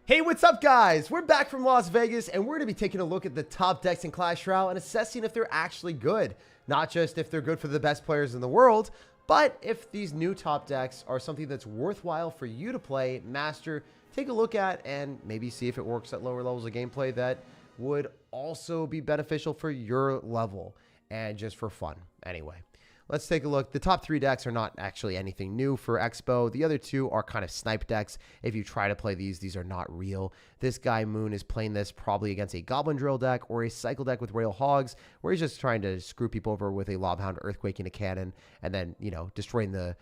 Hey, what's up, guys? We're back from Las Vegas, and we're going to be taking a look at the top decks in Clash Royale and assessing if they're actually good. Not just if they're good for the best players in the world, but if these new top decks are something that's worthwhile for you to play, master, take a look at, and maybe see if it works at lower levels of gameplay that would also be beneficial for your level and just for fun. Anyway, let's take a look. The top three decks are not actually anything new for Expo. The other two are kind of snipe decks. If you try to play these are not real. This guy, Moon, is playing this probably against a Goblin Drill deck or a Cycle deck with Royal Hogs, where he's just trying to screw people over with a Lobhound Earthquake and a cannon, and then, you know, destroying the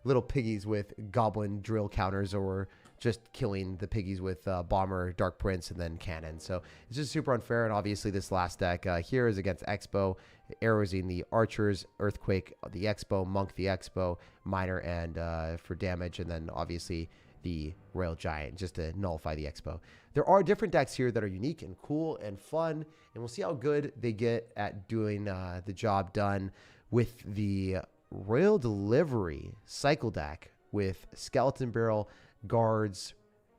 little piggies with Goblin Drill counters, or just killing the piggies with Bomber, Dark Prince, and then Cannon. So it's just super unfair, and obviously this last deck here is against Expo, arrowsing the Archers, Earthquake, the Expo, Monk, the Expo, Miner, and for damage, and then obviously the Royal Giant, just to nullify the Expo. There are different decks here that are unique and cool and fun, and we'll see how good they get at doing the job done with the Royal Delivery Cycle deck with Skeleton Barrel, guards,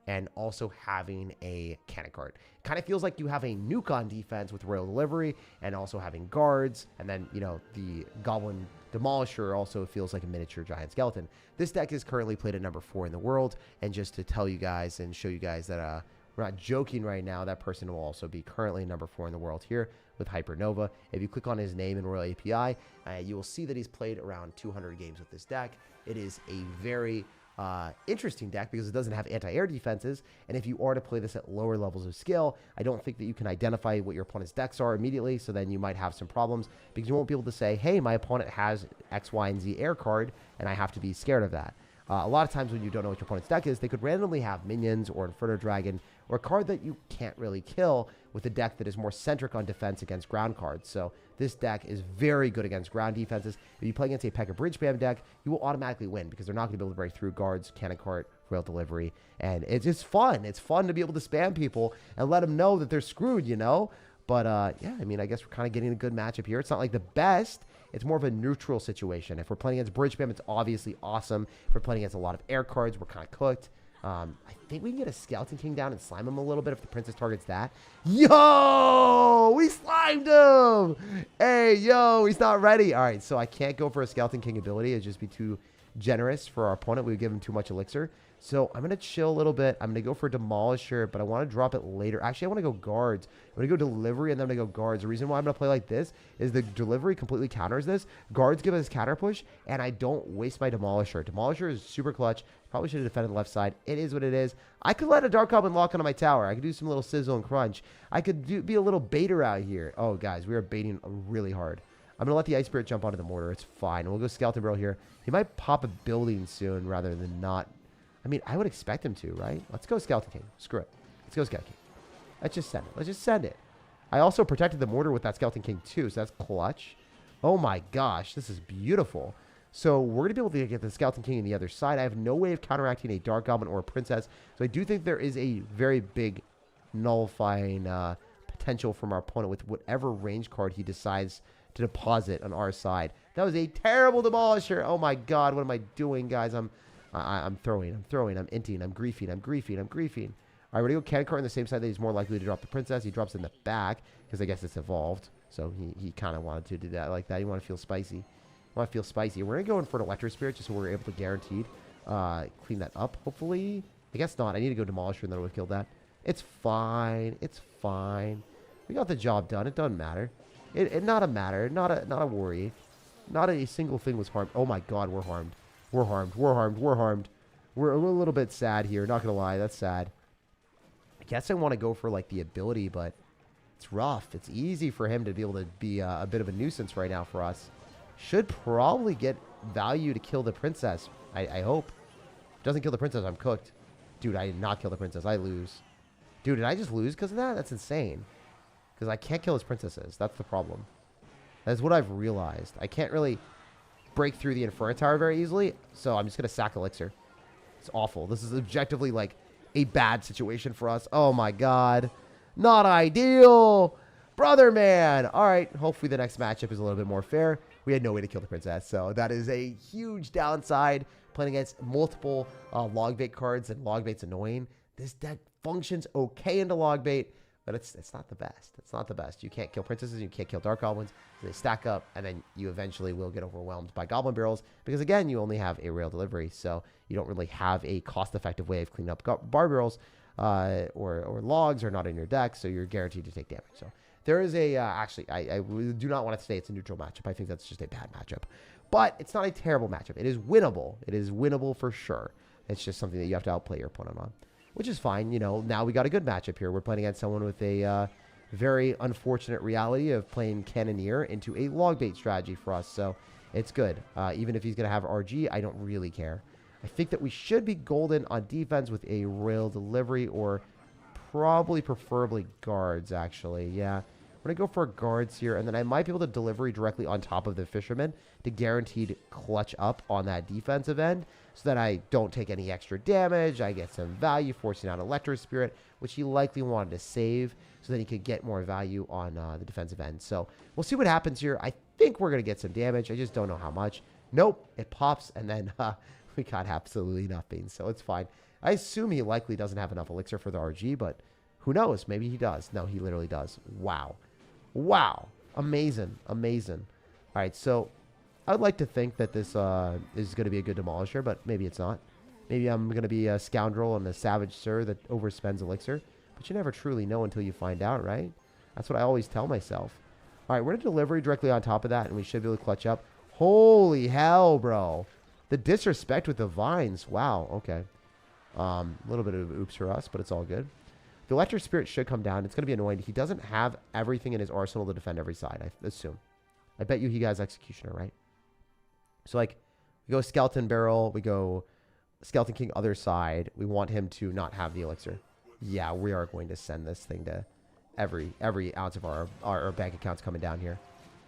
and also having a cannon card. Kind of feels like you have a nuke on defense with Royal Delivery and also having guards, and then, you know, the Goblin Demolisher also feels like a miniature giant skeleton. This deck is currently played at number 4 in the world, and just to tell you guys and show you guys that we're not joking right now, that person will also be currently number 4 in the world here with Hypernova. If you click on his name in Royal API, you will see that he's played around 200 games with this deck. It is a very interesting deck because it doesn't have anti-air defenses, and if you are to play this at lower levels of skill, I don't think that you can identify what your opponent's decks are immediately, so then you might have some problems because you won't be able to say, hey, my opponent has X, Y, and Z air card, and I have to be scared of that. A lot of times when you don't know what your opponent's deck is, they could randomly have minions or Inferno Dragon or a card that you can't really kill with a deck that is more centric on defense against ground cards. So this deck is very good against ground defenses. If you play against a P.E.K.K.A. Bridge Spam deck, you will automatically win because they're not going to be able to break through guards, cannon cart, Royal Delivery, and it's just fun. It's fun to be able to spam people and let them know that they're screwed, you know? But yeah, I mean, I guess we're kind of getting a good matchup here. It's not like the best. It's more of a neutral situation. If we're playing against Bridge Spam, it's obviously awesome. If we're playing against a lot of air cards, we're kind of cooked. I think we can get a Skeleton King down and slime him a little bit if the Princess targets that. Yo! We slimed him! Hey, yo, he's not ready. All right, so I can't go for a Skeleton King ability. It'd just be too generous for our opponent. We would give him too much elixir. So I'm going to chill a little bit. I'm going to go for Demolisher, but I want to drop it later. Actually, I want to go guards. I'm going to go Delivery, and then I'm going to go guards. The reason why I'm going to play like this is the Delivery completely counters this. Guards give us counter push, and I don't waste my Demolisher. Demolisher is super clutch. Probably should have defended the left side. It is what it is. I could let a Dark Goblin lock onto my tower. I could do some little sizzle and crunch. I could be a little baiter out here. Oh, guys, we are baiting really hard. I'm going to let the Ice Spirit jump onto the mortar. It's fine. We'll go Skeleton Barrel here. He might pop a building soon rather than not. I mean, I would expect him to, right? Let's go Skeleton King. Screw it. Let's go Skeleton King. Let's just send it. Let's just send it. I also protected the mortar with that Skeleton King too, so that's clutch. Oh my gosh, this is beautiful. So we're going to be able to get the Skeleton King on the other side. I have no way of counteracting a Dark Goblin or a Princess, so I do think there is a very big nullifying potential from our opponent with whatever range card he decides to deposit on our side. That was a terrible Demolisher. Oh my god, what am I doing, guys? I'm throwing, I'm inting, I'm griefing. All right, we're going to go Cannon Cart on the same side that he's more likely to drop the Princess. He drops in the back because I guess it's evolved. So he kind of wanted to do that like that. You want to feel spicy. We're going to go in for an Electro Spirit just so we're able to guaranteed clean that up, hopefully. I guess not. I need to go Demolisher and then we'll kill that. It's fine. It's fine. We got the job done. It doesn't matter. Not a matter. Not a worry. Not a single thing was harmed. Oh my god, we're harmed. We're harmed. We're a little bit sad here. Not going to lie. That's sad. I guess I want to go for, like, the ability, but it's rough. It's easy for him to be able to be a bit of a nuisance right now for us. Should probably get value to kill the Princess. I hope. If it doesn't kill the Princess, I'm cooked. Dude, I did not kill the Princess. I lose. Dude, did I just lose because of that? That's insane. Because I can't kill his Princesses. That's the problem. That's what I've realized. I can't really break through the Inferno Tower very easily, so I'm just going to sack Elixir. It's awful. This is objectively, like, a bad situation for us. Oh, my God. Not ideal. Brother, man. All right. Hopefully the next matchup is a little bit more fair. We had no way to kill the Princess, so that is a huge downside. Playing against multiple Log Bait cards, and Log Bait's annoying. This deck functions okay into log bait, but it's not the best. It's not the best. You can't kill princesses. You can't kill dark goblins. They stack up, and then you eventually will get overwhelmed by goblin barrels because, again, you only have a rail delivery, so you don't really have a cost-effective way of cleaning up bar barrels or logs are not in your deck, so you're guaranteed to take damage. So there is a actually, I do not want to say it's a neutral matchup. I think that's just a bad matchup, but it's not a terrible matchup. It is winnable. It is winnable for sure. It's just something that you have to outplay your opponent on, which is fine. You know, now we got a good matchup here. We're playing against someone with a very unfortunate reality of playing Cannoneer into a log bait strategy for us, so it's good. Even if he's going to have RG, I don't really care. I think that we should be golden on defense with a rail delivery or preferably guards, actually. Yeah, we're going to go for guards here, and then I might be able to delivery directly on top of the fisherman to guaranteed clutch up on that defensive end so that I don't take any extra damage. I get some value forcing out Electro Spirit, which he likely wanted to save so that he could get more value on the defensive end. So we'll see what happens here. I think we're going to get some damage. I just don't know how much. Nope, it pops, and then we got absolutely nothing, so it's fine. I assume he likely doesn't have enough elixir for the RG, but who knows? Maybe he does. No, he literally does. Wow. Wow. Amazing. Amazing. All right, so I'd like to think that this is going to be a good demolisher, but maybe it's not. Maybe I'm going to be a scoundrel and a savage sir that overspends elixir, but you never truly know until you find out, right? That's what I always tell myself. All right, we're going to delivery directly on top of that, and we should be able to clutch up. Holy hell, bro. The disrespect with the vines. Wow, okay. A little bit of oops for us, but it's all good. The Electric Spirit should come down. It's going to be annoying. He doesn't have everything in his arsenal to defend every side, I assume. I bet you he has Executioner, right? So, like, we go Skeleton Barrel. We go Skeleton King other side. We want him to not have the elixir. Yeah, we are going to send this thing to every ounce of our bank accounts coming down here.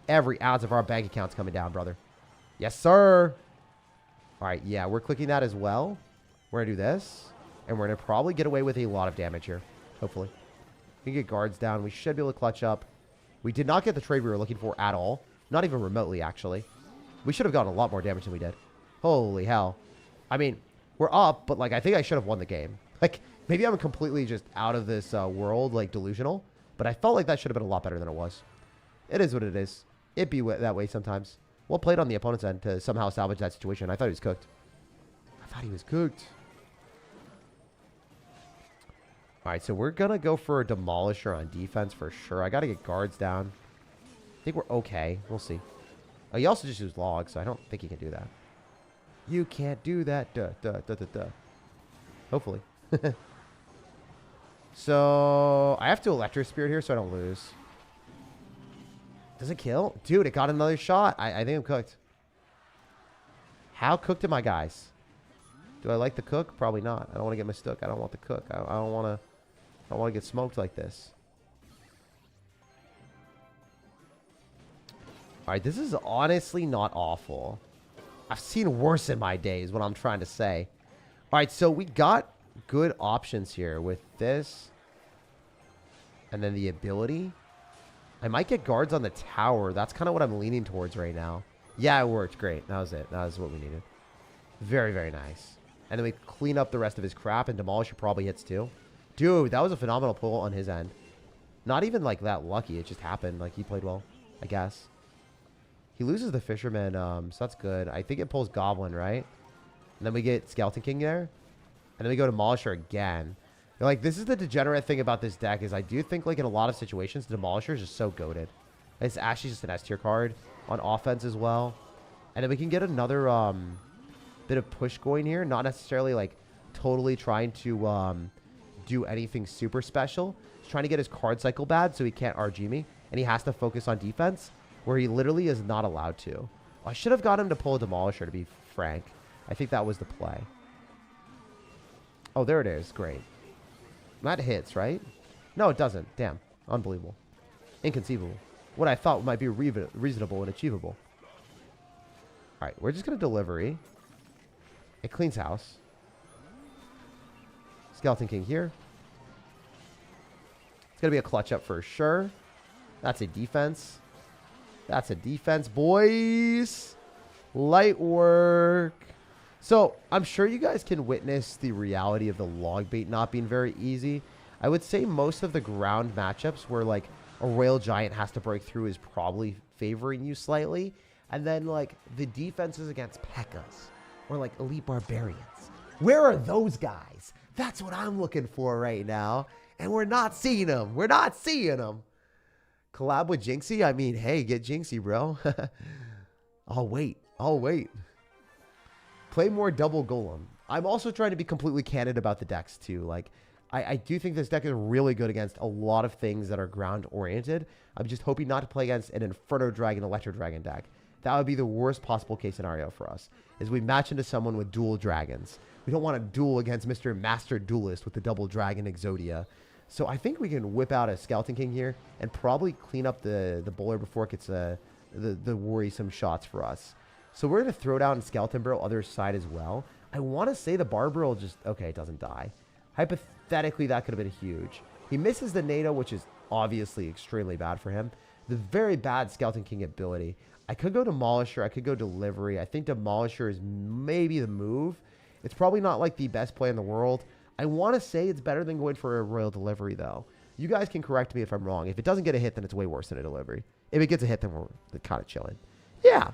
Every ounce of our bank accounts coming down, brother. Yes, sir. All right, yeah, we're clicking that as well. We're going to do this, and we're going to probably get away with a lot of damage here, hopefully. We can get guards down. We should be able to clutch up. We did not get the trade we were looking for at all. Not even remotely, actually. We should have gotten a lot more damage than we did. Holy hell. I mean, we're up, but, like, I think I should have won the game. Like, maybe I'm completely just out of this world, like, delusional, but I felt like that should have been a lot better than it was. It is what it is. It be that way sometimes. Well played on the opponent's end to somehow salvage that situation. I thought he was cooked. All right, so we're going to go for a demolisher on defense for sure. I got to get guards down. I think we're okay. We'll see. Oh, he also just used logs, so I don't think he can do that. You can't do that. Duh, duh, duh, duh, duh. Hopefully. So, I have to Electro Spirit here so I don't lose. Does it kill? Dude, it got another shot. I think I'm cooked. How cooked am I, guys? Do I like the cook? Probably not. I don't want to get mistook. I don't want the cook. I don't want to get smoked like this. All right, this is honestly not awful. I've seen worse in my day is what I'm trying to say. All right, so we got good options here with this. And then the ability. I might get guards on the tower. That's kind of what I'm leaning towards right now. Yeah, it worked. Great. That was it. That was what we needed. Very, very nice. And then we clean up the rest of his crap, and Demolisher probably hits too. Dude, that was a phenomenal pull on his end. Not even like that lucky. It just happened. Like he played well, I guess. He loses the Fisherman, so that's good. I think it pulls Goblin, right? And then we get Skeleton King there. And then we go Demolisher again. Like, this is the degenerate thing about this deck is I do think, like, in a lot of situations, Demolisher is just so goated. It's actually just an S tier card on offense as well. And then we can get another bit of push going here. Not necessarily, like, totally trying to do anything super special. He's trying to get his card cycle bad so he can't RG me. And he has to focus on defense where he literally is not allowed to. I should have got him to pull a Demolisher, to be frank. I think that was the play. Oh, there it is. Great. That hits, right? No, it doesn't. Damn. Unbelievable. Inconceivable. What I thought might be reasonable and achievable. All right, we're just going to delivery. It cleans house. Skeleton King here. It's going to be a clutch up for sure. That's a defense. That's a defense, boys. Light work. So I'm sure you guys can witness the reality of the log bait not being very easy. I would say most of the ground matchups where like a Royal Giant has to break through is probably favoring you slightly. And then like the defenses against P.E.K.K.A.s or like Elite Barbarians. Where are those guys? That's what I'm looking for right now. And we're not seeing them. We're not seeing them. Collab with Jinxie? I mean, hey, get Jinxie, bro. I'll wait. I'll wait. Play more double golem. I'm also trying to be completely candid about the decks too. Like, I do think this deck is really good against a lot of things that are ground oriented. I'm just hoping not to play against an Inferno Dragon, Electro Dragon deck. That would be the worst possible case scenario for us, is we match into someone with dual dragons. We don't want to duel against Mr. Master Duelist with the double dragon Exodia. So I think we can whip out a Skeleton King here and probably clean up the bowler before it gets the worrisome shots for us. So we're going to throw down Skeleton Barrel other side as well. I want to say the Barbarrel just... Okay, it doesn't die. Hypothetically, that could have been huge. He misses the NATO, which is obviously extremely bad for him. The very bad Skeleton King ability. I could go Demolisher. I could go Delivery. I think Demolisher is maybe the move. It's probably not like the best play in the world. I want to say it's better than going for a Royal Delivery, though. You guys can correct me if I'm wrong. If it doesn't get a hit, then it's way worse than a Delivery. If it gets a hit, then we're kind of chilling. Yeah.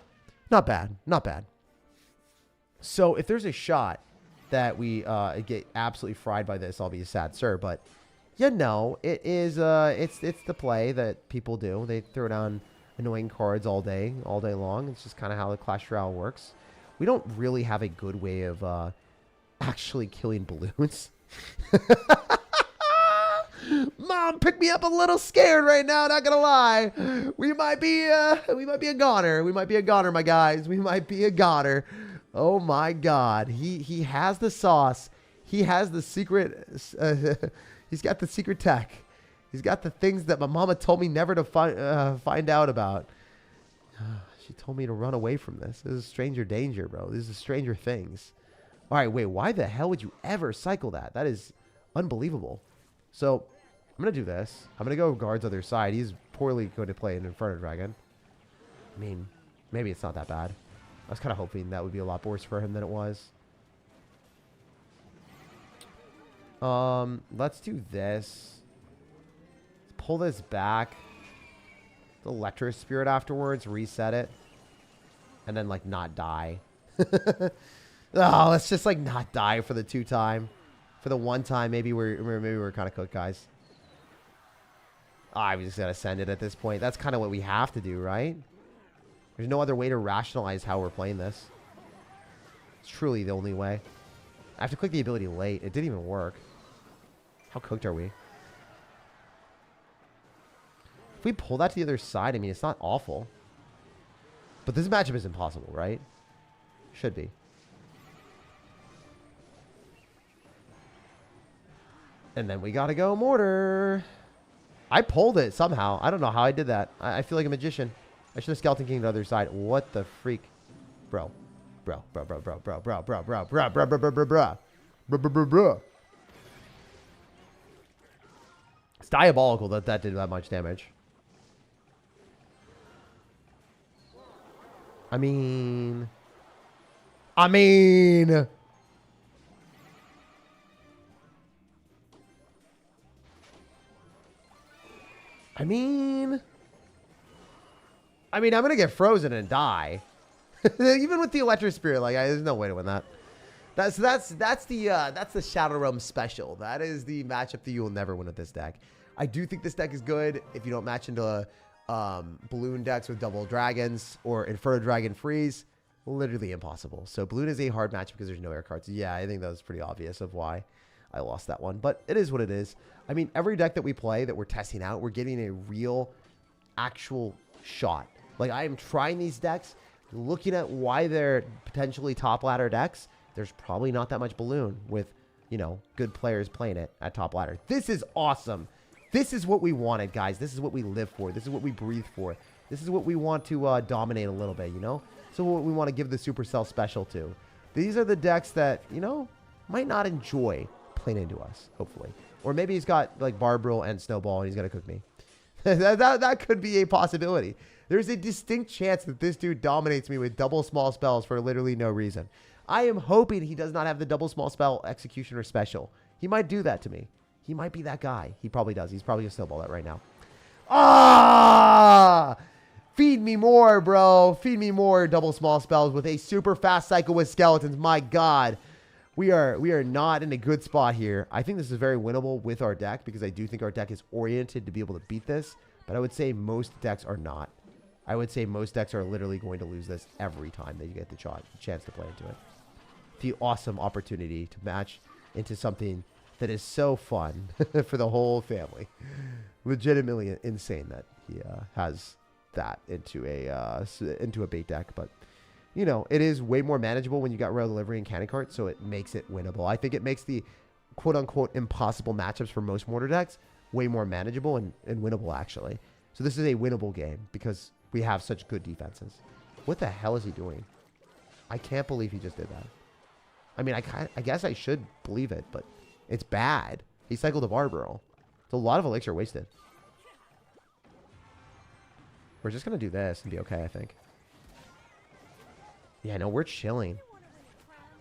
Not bad. Not bad. So if there's a shot that we get absolutely fried by this, I'll be a sad sir. But, you know, it is, it's the play that people do. They throw down annoying cards all day long. It's just kind of how the Clash Royale works. We don't really have a good way of actually killing balloons. Mom, pick me up a little scared right now, not gonna lie. We might be a goner. We might be a goner, my guys. We might be a goner. Oh my god. He has the sauce. He has the secret he's got the secret tech. He's got the things that my mama told me never to find out about. She told me to run away from this. This is stranger danger, bro. This is Stranger Things. All right, wait, why the hell would you ever cycle that? That is unbelievable. So I'm going to do this. I'm going to go guards other side. He's poorly going to play an Inferno Dragon. I mean, maybe it's not that bad. I was kind of hoping that would be a lot worse for him than it was. Let's do this. Let's pull this back. The Electro Spirit afterwards. Reset it. And then, like, not die. Oh, let's just, like, not die for the 2-time. For the 1-time, maybe we're kind of cooked, guys. I just gotta send it at this point. That's kind of what we have to do, right? There's no other way to rationalize how we're playing this. It's truly the only way. I have to click the ability late. It didn't even work. How cooked are we? If we pull that to the other side, I mean, it's not awful. But this matchup is impossible, right? Should be. And then we gotta go Mortar. I pulled it somehow. I don't know how I did that. I feel like a magician. I should have Skeleton King the other side. What the freak? Bro. Bro. It's diabolical that that did that much damage. I mean... I mean, I'm going to get frozen and die. Even with the Electro Spirit, like, there's no way to win that. That's the Shadow Realm special. That is the matchup that you will never win with this deck. I do think this deck is good if you don't match into balloon decks with double dragons or Inferno Dragon freeze. Literally impossible. So balloon is a hard match because there's no air cards. Yeah, I think that was pretty obvious of why I lost that one. But it is what it is. I mean, every deck that we play that we're testing out, we're getting a real, actual shot. Like, I am trying these decks, looking at why they're potentially top ladder decks. There's probably not that much balloon with, you know, good players playing it at top ladder. This is awesome. This is what we wanted, guys. This is what we live for. This is what we breathe for. This is what we want to dominate a little bit, you know? So what we want to give the Supercell special to. These are the decks that, you know, might not enjoy playing into us, hopefully. Or maybe he's got, like, Barbarrel and Snowball, and he's going to cook me. that could be a possibility. There's a distinct chance that this dude dominates me with double small spells for literally no reason. I am hoping he does not have the double small spell executioner special. He might do that to me. He might be that guy. He probably does. He's probably going to snowball that right now. Ah! Feed me more, bro. Feed me more double small spells with a super fast cycle with skeletons. My God. We are not in a good spot here. I think this is very winnable with our deck because I do think our deck is oriented to be able to beat this. But I would say most decks are not. I would say most decks are literally going to lose this every time that you get the chance to play into it. The awesome opportunity to match into something that is so fun for the whole family. Legitimately insane that he has that into a bait deck, but you know, it is way more manageable when you got Royal Delivery and Cannon Cart, so it makes it winnable. I think it makes the quote-unquote impossible matchups for most mortar decks way more manageable and winnable, actually. So this is a winnable game because we have such good defenses. What the hell is he doing? I can't believe he just did that. I mean, I guess I should believe it, but it's bad. He cycled a Barbaro. It's a lot of elixir wasted. We're just going to do this and be okay, I think. Yeah, no, we're chilling.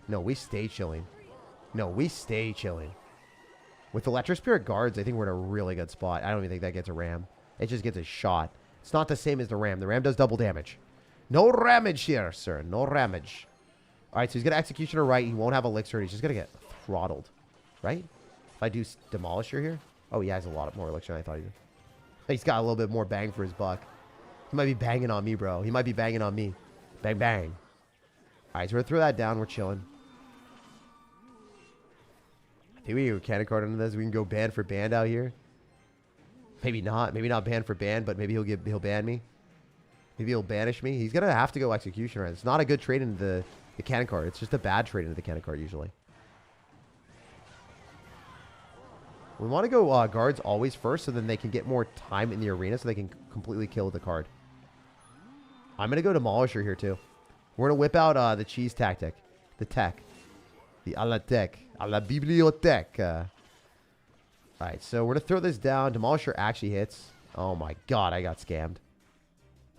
No, we stay chilling. No, we stay chilling. With Electro Spirit Guards, I think we're in a really good spot. I don't even think that gets a ram. It just gets a shot. It's not the same as the ram. The ram does double damage. No ramage here, sir. No ramage. All right, so he's going to Executioner right. He won't have Elixir. He's just going to get throttled. Right? If I do Demolisher here. Oh, he has a lot more Elixir than I thought he did. He's got a little bit more bang for his buck. He might be banging on me, bro. He might be banging on me. Bang, bang. All right, so we're going to throw that down. We're chilling. I think we can go Cannon Card into this. We can go band for band out here. Maybe not. Maybe not band for band, but maybe he'll ban me. Maybe he'll banish me. He's going to have to go Executioner. It's not a good trade into the Cannon Card. It's just a bad trade into the Cannon Card usually. We want to go guards always first so then they can get more time in the arena so they can completely kill the card. I'm going to go Demolisher here too. We're going to whip out the cheese tactic. The tech. The a la tech. A la bibliothèque. Alright, so we're going to throw this down. Demolisher actually hits. Oh my god, I got scammed.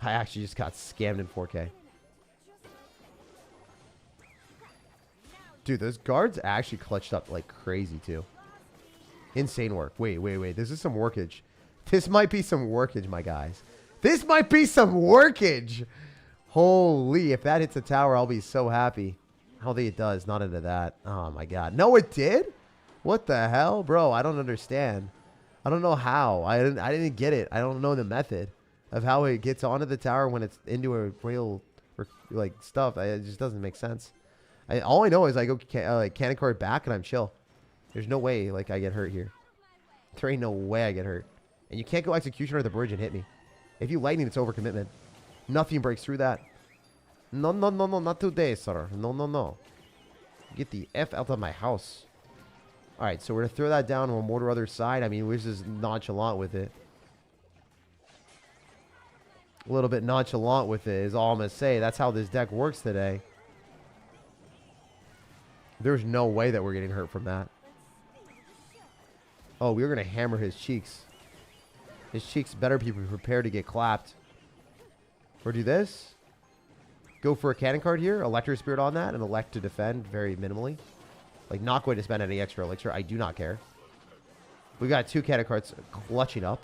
I actually just got scammed in 4K. Dude, those guards actually clutched up like crazy too. Insane work. Wait. This is some workage. This might be some workage, my guys. This might be some workage. Holy, if that hits a tower, I'll be so happy. I don't think it does. Not into that. Oh, my God. No, it did? What the hell? Bro, I don't understand. I don't know how. I didn't get it. I don't know the method of how it gets onto the tower when it's into a real, like, stuff. It just doesn't make sense. All I know is I go Cannon Card back and I'm chill. There's no way, like, I get hurt here. There ain't no way I get hurt. And you can't go Executioner at the bridge and hit me. If you lightning, it's overcommitment. Nothing breaks through that. No, not today, sir. No. Get the F out of my house. Alright, so we're going to throw that down. We'll mortar other side. I mean, we're just nonchalant with it. A little bit nonchalant with it is all I'm going to say. That's how this deck works today. There's no way that we're getting hurt from that. Oh, we're going to hammer his cheeks. His cheeks better be prepared to get clapped. Or do this. Go for a Cannon Card here. Electro Spirit on that. And elect to defend very minimally. Like, not going to spend any extra elixir. I do not care. We've got 2 Cannon Cards clutching up.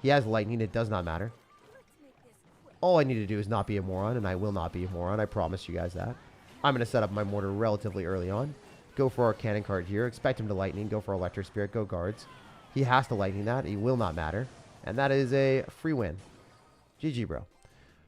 He has lightning. It does not matter. All I need to do is not be a moron. And I will not be a moron. I promise you guys that. I'm going to set up my mortar relatively early on. Go for our Cannon Card here. Expect him to lightning. Go for Electro Spirit. Go guards. He has to lightning that. He will not matter. And that is a free win. GG, bro.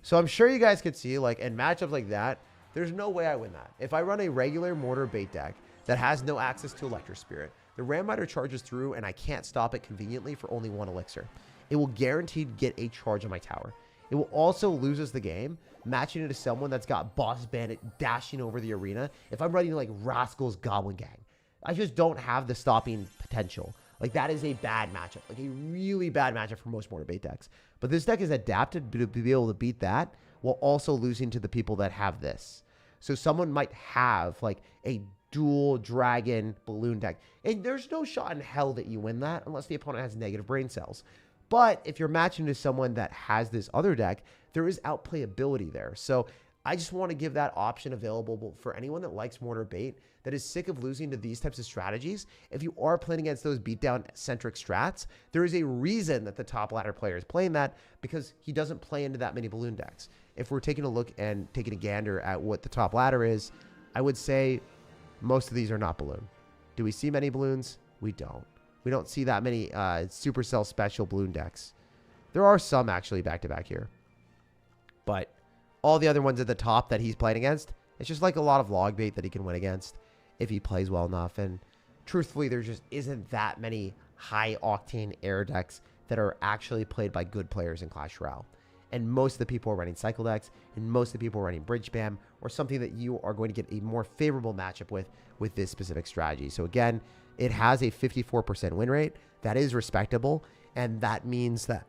So I'm sure you guys could see, like, in matchups like that, there's no way I win that. If I run a regular mortar bait deck that has no access to Electro Spirit, the Ram Rider charges through and I can't stop it conveniently for only 1 elixir. It will guaranteed get a charge on my tower. It will also lose us the game, matching it to someone that's got Boss Bandit dashing over the arena. If I'm running like Rascal's Goblin Gang, I just don't have the stopping potential. Like, that is a bad matchup. Like, a really bad matchup for most mortar bait decks. But this deck is adapted to be able to beat that while also losing to the people that have this. So someone might have, like, a dual dragon balloon deck. And there's no shot in hell that you win that unless the opponent has negative brain cells. But if you're matching to someone that has this other deck, there is outplayability there. So I just want to give that option available for anyone that likes mortar bait, that is sick of losing to these types of strategies. If you are playing against those beatdown-centric strats, there is a reason that the top ladder player is playing that, because he doesn't play into that many balloon decks. If we're taking a look and taking a gander at what the top ladder is, I would say most of these are not balloon. Do we see many balloons? We don't. We don't see that many Supercell special balloon decks. There are some actually back-to-back here. But all the other ones at the top that he's playing against, it's just like a lot of log bait that he can win against if he plays well enough. And truthfully, there just isn't that many high-octane air decks that are actually played by good players in Clash Royale. And most of the people are running cycle decks, and most of the people are running bridge spam, or something that you are going to get a more favorable matchup with this specific strategy. So again, it has a 54% win rate. That is respectable, and that means that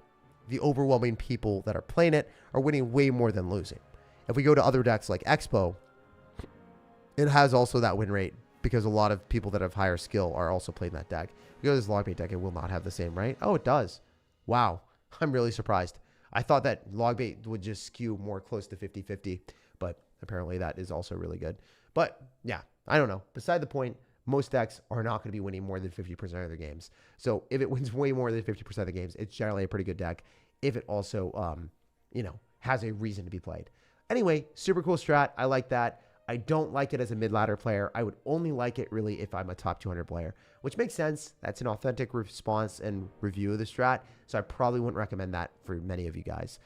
the overwhelming people that are playing it are winning way more than losing. If we go to other decks like Expo, it has also that win rate, because a lot of people that have higher skill are also playing that deck. If we go to this Logbait deck, it will not have the same, right? Oh, it does. Wow. I'm really surprised. I thought that Logbait would just skew more close to 50-50, but apparently that is also really good. But yeah, I don't know. Beside the point, most decks are not going to be winning more than 50% of their games. So if it wins way more than 50% of the games, it's generally a pretty good deck. If it also, has a reason to be played. Anyway, super cool strat. I like that. I don't like it as a mid-ladder player. I would only like it really if I'm a top 200 player, which makes sense. That's an authentic response and review of the strat, so I probably wouldn't recommend that for many of you guys.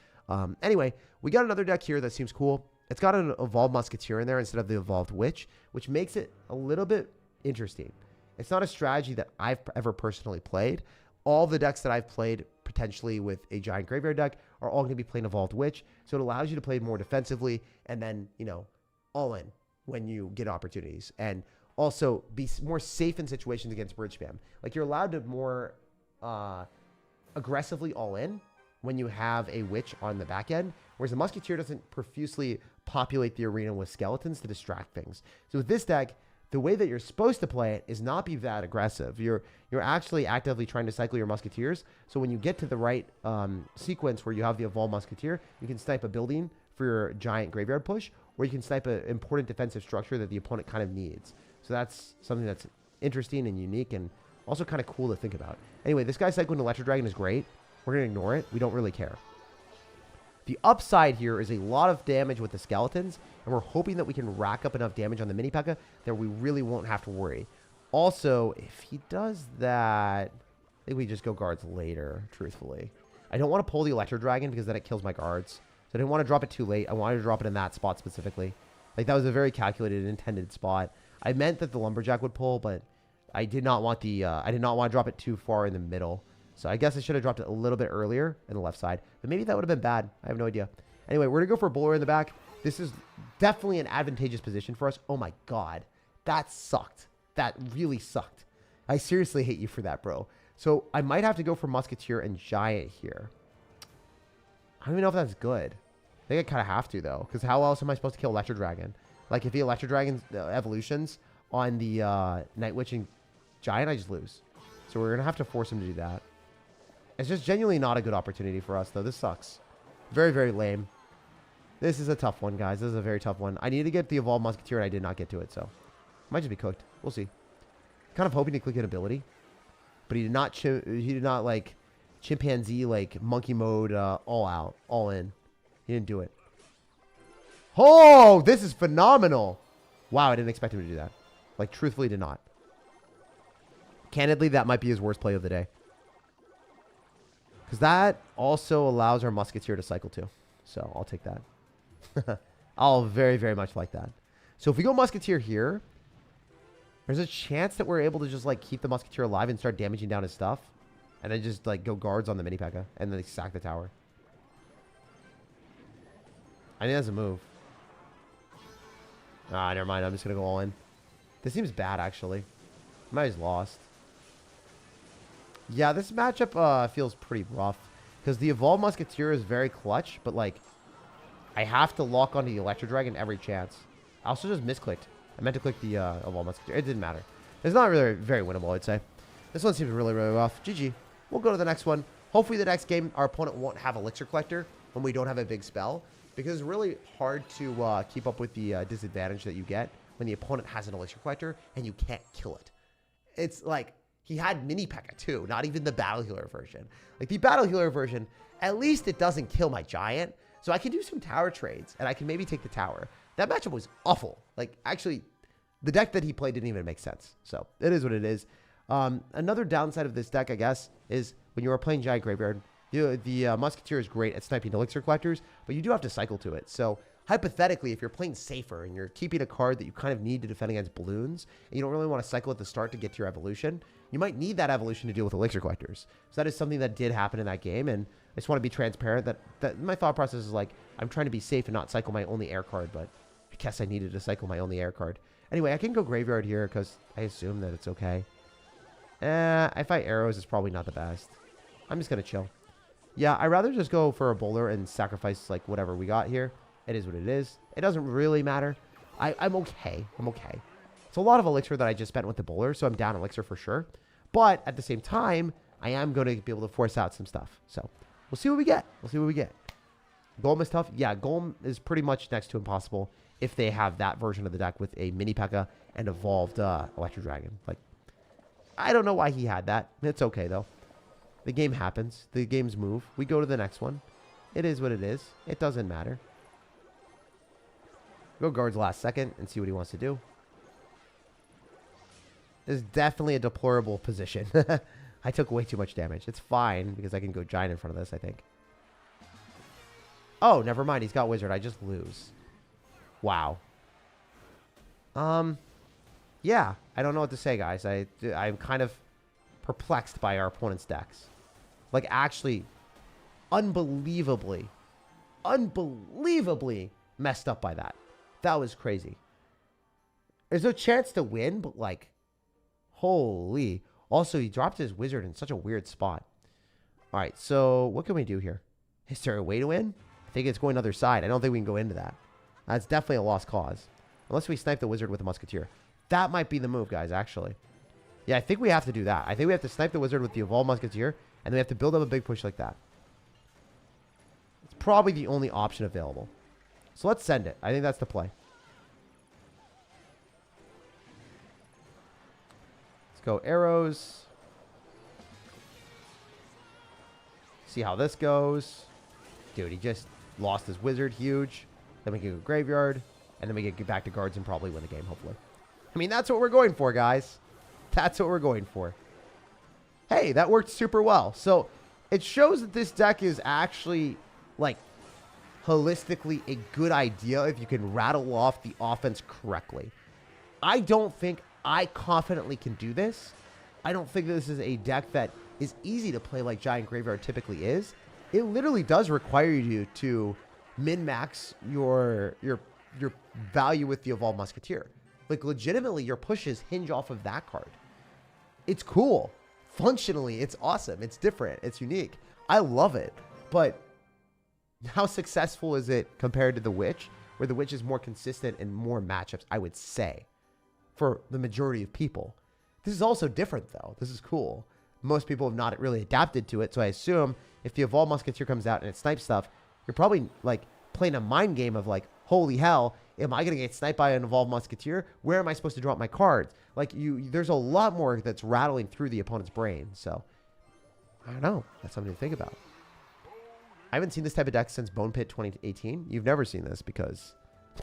Anyway, we got another deck here that seems cool. It's got an Evolved Musketeer in there instead of the Evolved Witch, which makes it a little bit interesting. It's not a strategy that I've ever personally played. All the decks that I've played potentially with a Giant Graveyard deck are all going to be playing Evolved Witch, so it allows you to play more defensively and then, all in when you get opportunities, and also be more safe in situations against bridge spam. Like, you're allowed to more aggressively all in when you have a witch on the back end, whereas the Musketeer doesn't profusely populate the arena with skeletons to distract things. So with this deck, the way that you're supposed to play it is not be that aggressive. You're actually actively trying to cycle your Musketeers, so when you get to the right sequence where you have the Evolved Musketeer, you can snipe a building for your Giant Graveyard push, or you can snipe an important defensive structure that the opponent kind of needs. So that's something that's interesting and unique, and also kind of cool to think about. Anyway, this guy cycling Electro Dragon is great. We're going to ignore it. We don't really care. The upside here is a lot of damage with the skeletons, and we're hoping that we can rack up enough damage on the mini P.E.K.K.A. that we really won't have to worry. Also, if he does that, I think we just go guards later, truthfully. I don't want to pull the Electro Dragon because then it kills my guards. So I didn't want to drop it too late. I wanted to drop it in that spot specifically. Like, that was a very calculated, intended spot. I meant that the Lumberjack would pull, but I did not want the, I did not want to drop it too far in the middle. So I guess I should have dropped it a little bit earlier in the left side. But maybe that would have been bad. I have no idea. Anyway, we're going to go for a bowler in the back. This is definitely an advantageous position for us. Oh my god. That sucked. That really sucked. I seriously hate you for that, bro. So I might have to go for Musketeer and Giant here. I don't even know if that's good. I think I kind of have to, though. Because how else am I supposed to kill Electro Dragon? Like, if he Electro Dragon evolutions on the Night Witch and Giant, I just lose. So we're going to have to force him to do that. It's just genuinely not a good opportunity for us, though. This sucks. Very, very lame. This is a tough one, guys. This is a very tough one. I need to get the Evolved Musketeer, and I did not get to it, so might just be cooked. We'll see. Kind of hoping to click an ability, but he did not like chimpanzee, like monkey mode, all out, all in. He didn't do it. Oh, this is phenomenal. Wow, I didn't expect him to do that. Like, truthfully, did not. Candidly, that might be his worst play of the day. Because that also allows our Musketeer to cycle too. So I'll take that. I'll very, very much like that. So if we go Musketeer here, there's a chance that we're able to just like keep the Musketeer alive and start damaging down his stuff. And then just like go guards on the mini P.E.K.K.A. and then sack the tower. I think that's a move. Ah, never mind. I'm just going to go all in. This seems bad, actually. I might have lost. Yeah, this matchup feels pretty rough. Because the Evolved Musketeer is very clutch, but like, I have to lock onto the Electro Dragon every chance. I also just misclicked. I meant to click the Evolved Musketeer. It didn't matter. It's not really very winnable, I'd say. This one seems really, really rough. GG. We'll go to the next one. Hopefully the next game, our opponent won't have Elixir Collector when we don't have a big spell. because it's really hard to keep up with the disadvantage that you get when the opponent has an Elixir Collector and you can't kill it. It's like, he had Mini P.E.K.K.A too, not even the Battle Healer version. Like, the Battle Healer version, at least it doesn't kill my Giant, so I can do some tower trades, and I can maybe take the tower. That matchup was awful. Like, actually, the deck that he played didn't even make sense. So, it is what it is. Another downside of this deck, I guess, is when you are playing Giant Graveyard, the Musketeer is great at sniping Elixir Collectors, but you do have to cycle to it. So, hypothetically, if you're playing safer and you're keeping a card that you kind of need to defend against balloons, and you don't really want to cycle at the start to get to your evolution, you might need that evolution to deal with Elixir Collectors. So that is something that did happen in that game, and I just want to be transparent that my thought process is like, I'm trying to be safe and not cycle my only air card, but I guess I needed to cycle my only air card. Anyway, I can go Graveyard here because I assume that it's okay. I fight arrows is probably not the best. I'm just going to chill. Yeah, I'd rather just go for a bowler and sacrifice like whatever we got here. It is what it is. It doesn't really matter. I'm okay. I'm okay. It's a lot of Elixir that I just spent with the bowler, so I'm down Elixir for sure. But at the same time, I am going to be able to force out some stuff. So we'll see what we get. We'll see what we get. Golem is tough. Yeah, Golem is pretty much next to impossible if they have that version of the deck with a Mini P.E.K.K.A and evolved Electro Dragon. Like, I don't know why he had that. It's okay, though. The game happens. The games move. We go to the next one. It is what it is. It doesn't matter. Go guards last second and see what he wants to do. This is definitely a deplorable position. I took way too much damage. It's fine because I can go giant in front of this, I think. Oh, never mind. He's got wizard. I just lose. Wow. Yeah. I don't know what to say, guys. I'm kind of perplexed by our opponent's decks. Like, actually, unbelievably messed up by that. That was crazy. There's no chance to win, but like, holy. Also, he dropped his wizard in such a weird spot. All right, so what can we do here? Is there a way to win? I think it's going other side. I don't think we can go into that. That's definitely a lost cause. Unless we snipe the wizard with the musketeer. That might be the move, guys, actually. Yeah, I think we have to do that. I think we have to snipe the wizard with the evolved musketeer, and then we have to build up a big push like that. It's probably the only option available. So let's send it. I think that's the play. Let's go arrows. See how this goes. Dude, he just lost his wizard. Huge. Then we can go graveyard. And then we can get back to guards and probably win the game, hopefully. I mean, that's what we're going for, guys. That's what we're going for. Hey, that worked super well. So it shows that this deck is actually, like, holistically a good idea if you can rattle off the offense correctly. I don't think I confidently can do this. I don't think this is a deck that is easy to play like Giant Graveyard typically is. It literally does require you to min-max your value with the Evolved Musketeer. Like, legitimately, your pushes hinge off of that card. It's cool. Functionally, it's awesome. It's different. It's unique. I love it. But how successful is it compared to the Witch, where the Witch is more consistent in more matchups, I would say, for the majority of people. This is also different, though. This is cool. Most people have not really adapted to it, so I assume if the Evolved Musketeer comes out and it snipes stuff, you're probably, like, playing a mind game of, like, holy hell, am I going to get sniped by an Evolved Musketeer? Where am I supposed to drop my cards? Like, there's a lot more that's rattling through the opponent's brain, so I don't know. That's something to think about. I haven't seen this type of deck since Bone Pit 2018. You've never seen this because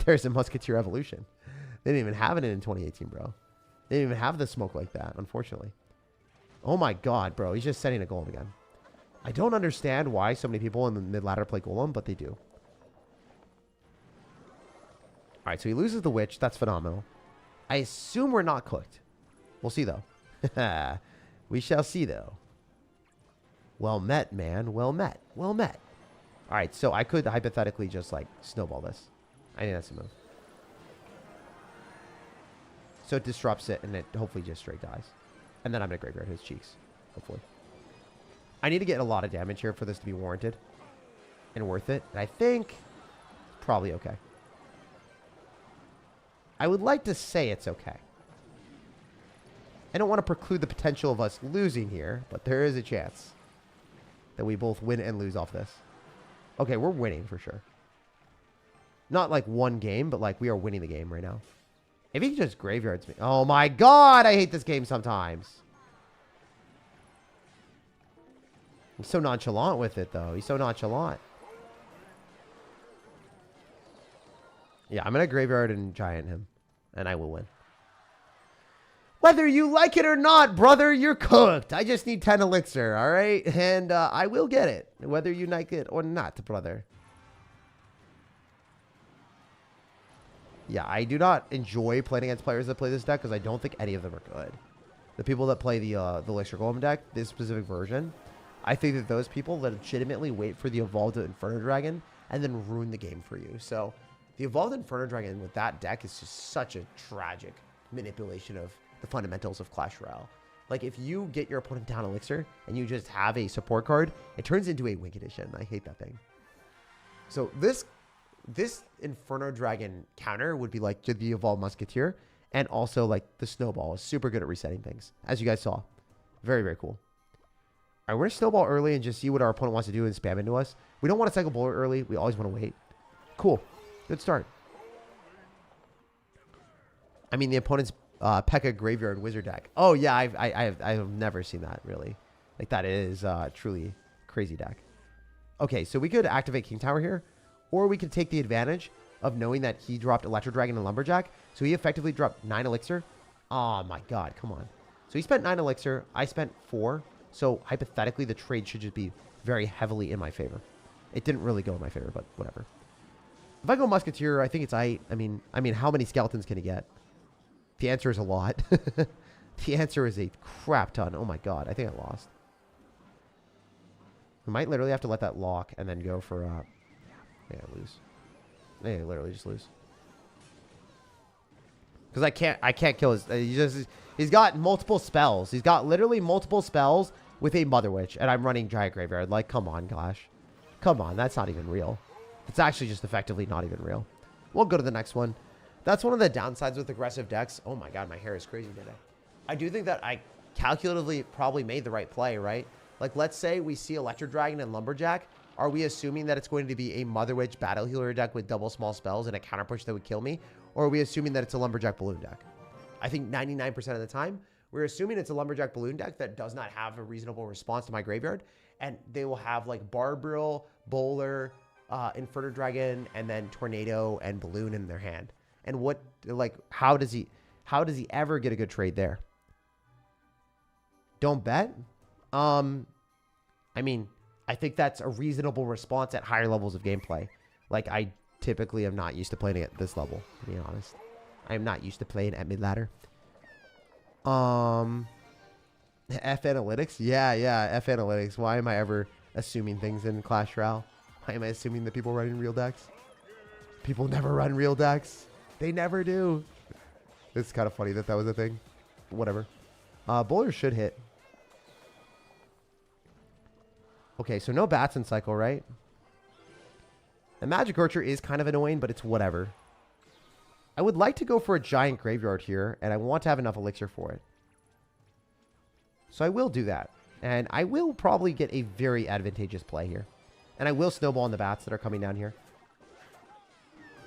there's a Musketeer evolution. They didn't even have it in 2018, bro. They didn't even have the smoke like that, unfortunately. Oh my god, bro. He's just setting a golem again. I don't understand why so many people in the mid-ladder play golem, but they do. Alright, so he loses the witch. That's phenomenal. I assume we're not cooked. We'll see, though. We shall see, though. Well met, man. Well met. Well met. Alright, so I could hypothetically just, like, snowball this. I think that's the move. So it disrupts it, and it hopefully just straight dies. And then I'm going to graveyard his cheeks. Hopefully. I need to get a lot of damage here for this to be warranted. And worth it. And I think it's probably okay. I would like to say it's okay. I don't want to preclude the potential of us losing here, but there is a chance that we both win and lose off this. Okay, we're winning for sure. Not like one game, but like we are winning the game right now. If he just graveyards me. Oh my god, I hate this game sometimes. He's so nonchalant with it, though. He's so nonchalant. Yeah, I'm going to graveyard and giant him. And I will win. Whether you like it or not, brother, you're cooked. I just need 10 elixir, all right? And I will get it. Whether you like it or not, brother. Yeah, I do not enjoy playing against players that play this deck because I don't think any of them are good. The people that play the Elixir Golem deck, this specific version, I think that those people legitimately wait for the Evolved Inferno Dragon and then ruin the game for you. So the Evolved Inferno Dragon with that deck is just such a tragic manipulation of the fundamentals of Clash Royale. Like, if you get your opponent down Elixir and you just have a support card, it turns into a Wink Edition. I hate that thing. So this Inferno Dragon counter would be like the Evolved Musketeer, and also like the Snowball is super good at resetting things, as you guys saw. Very, very cool. All right, we're going to Snowball early and just see what our opponent wants to do and spam into us. We don't want to cycle Bowler early. We always want to wait. Cool. Good start. I mean, the opponent's P.E.K.K.A. Graveyard Wizard deck. Oh, yeah, I've never seen that, really. Like, that is truly crazy deck. Okay, so we could activate King Tower here, or we could take the advantage of knowing that he dropped Electro Dragon and Lumberjack, so he effectively dropped 9 elixir. Oh, my God, come on. So he spent 9 elixir. I spent 4. So, hypothetically, the trade should just be very heavily in my favor. It didn't really go in my favor, but whatever. If I go Musketeer, I think it's I mean, how many skeletons can he get? The answer is a lot. The answer is a crap ton. Oh, my God. I think I lost. We might literally have to let that lock and then go for... yeah, lose. Yeah, literally just lose. Because I can't kill his... he's got multiple spells. He's got literally multiple spells with a Mother Witch, and I'm running Giant Graveyard. Like, come on, Clash. Come on, that's not even real. It's actually just effectively not even real. We'll go to the next one. That's one of the downsides with aggressive decks. Oh my God, my hair is crazy today. I do think that I calculatively probably made the right play, right? Like, let's say we see Electro Dragon and Lumberjack. Are we assuming that it's going to be a Mother Witch Battle Healer deck with double small spells and a counter push that would kill me? Or are we assuming that it's a Lumberjack Balloon deck? I think 99% of the time, we're assuming it's a Lumberjack Balloon deck that does not have a reasonable response to my graveyard. And they will have like Barbril, Bowler, Inferno Dragon, and then Tornado and Balloon in their hand. And what, like, how does he ever get a good trade there? Don't bet? I mean, I think that's a reasonable response at higher levels of gameplay. Like, I typically am not used to playing at this level, to be honest. I am not used to playing at mid-ladder. F Analytics? Yeah, F Analytics. Why am I ever assuming things in Clash Royale? Why am I assuming that people running real decks? People never run real decks. They never do. It's kind of funny that that was a thing. Whatever. Bowler should hit. Okay, so no bats in cycle, right? The Magic Archer is kind of annoying, but it's whatever. I would like to go for a giant graveyard here, and I want to have enough elixir for it. So I will do that. And I will probably get a very advantageous play here. And I will snowball on the bats that are coming down here.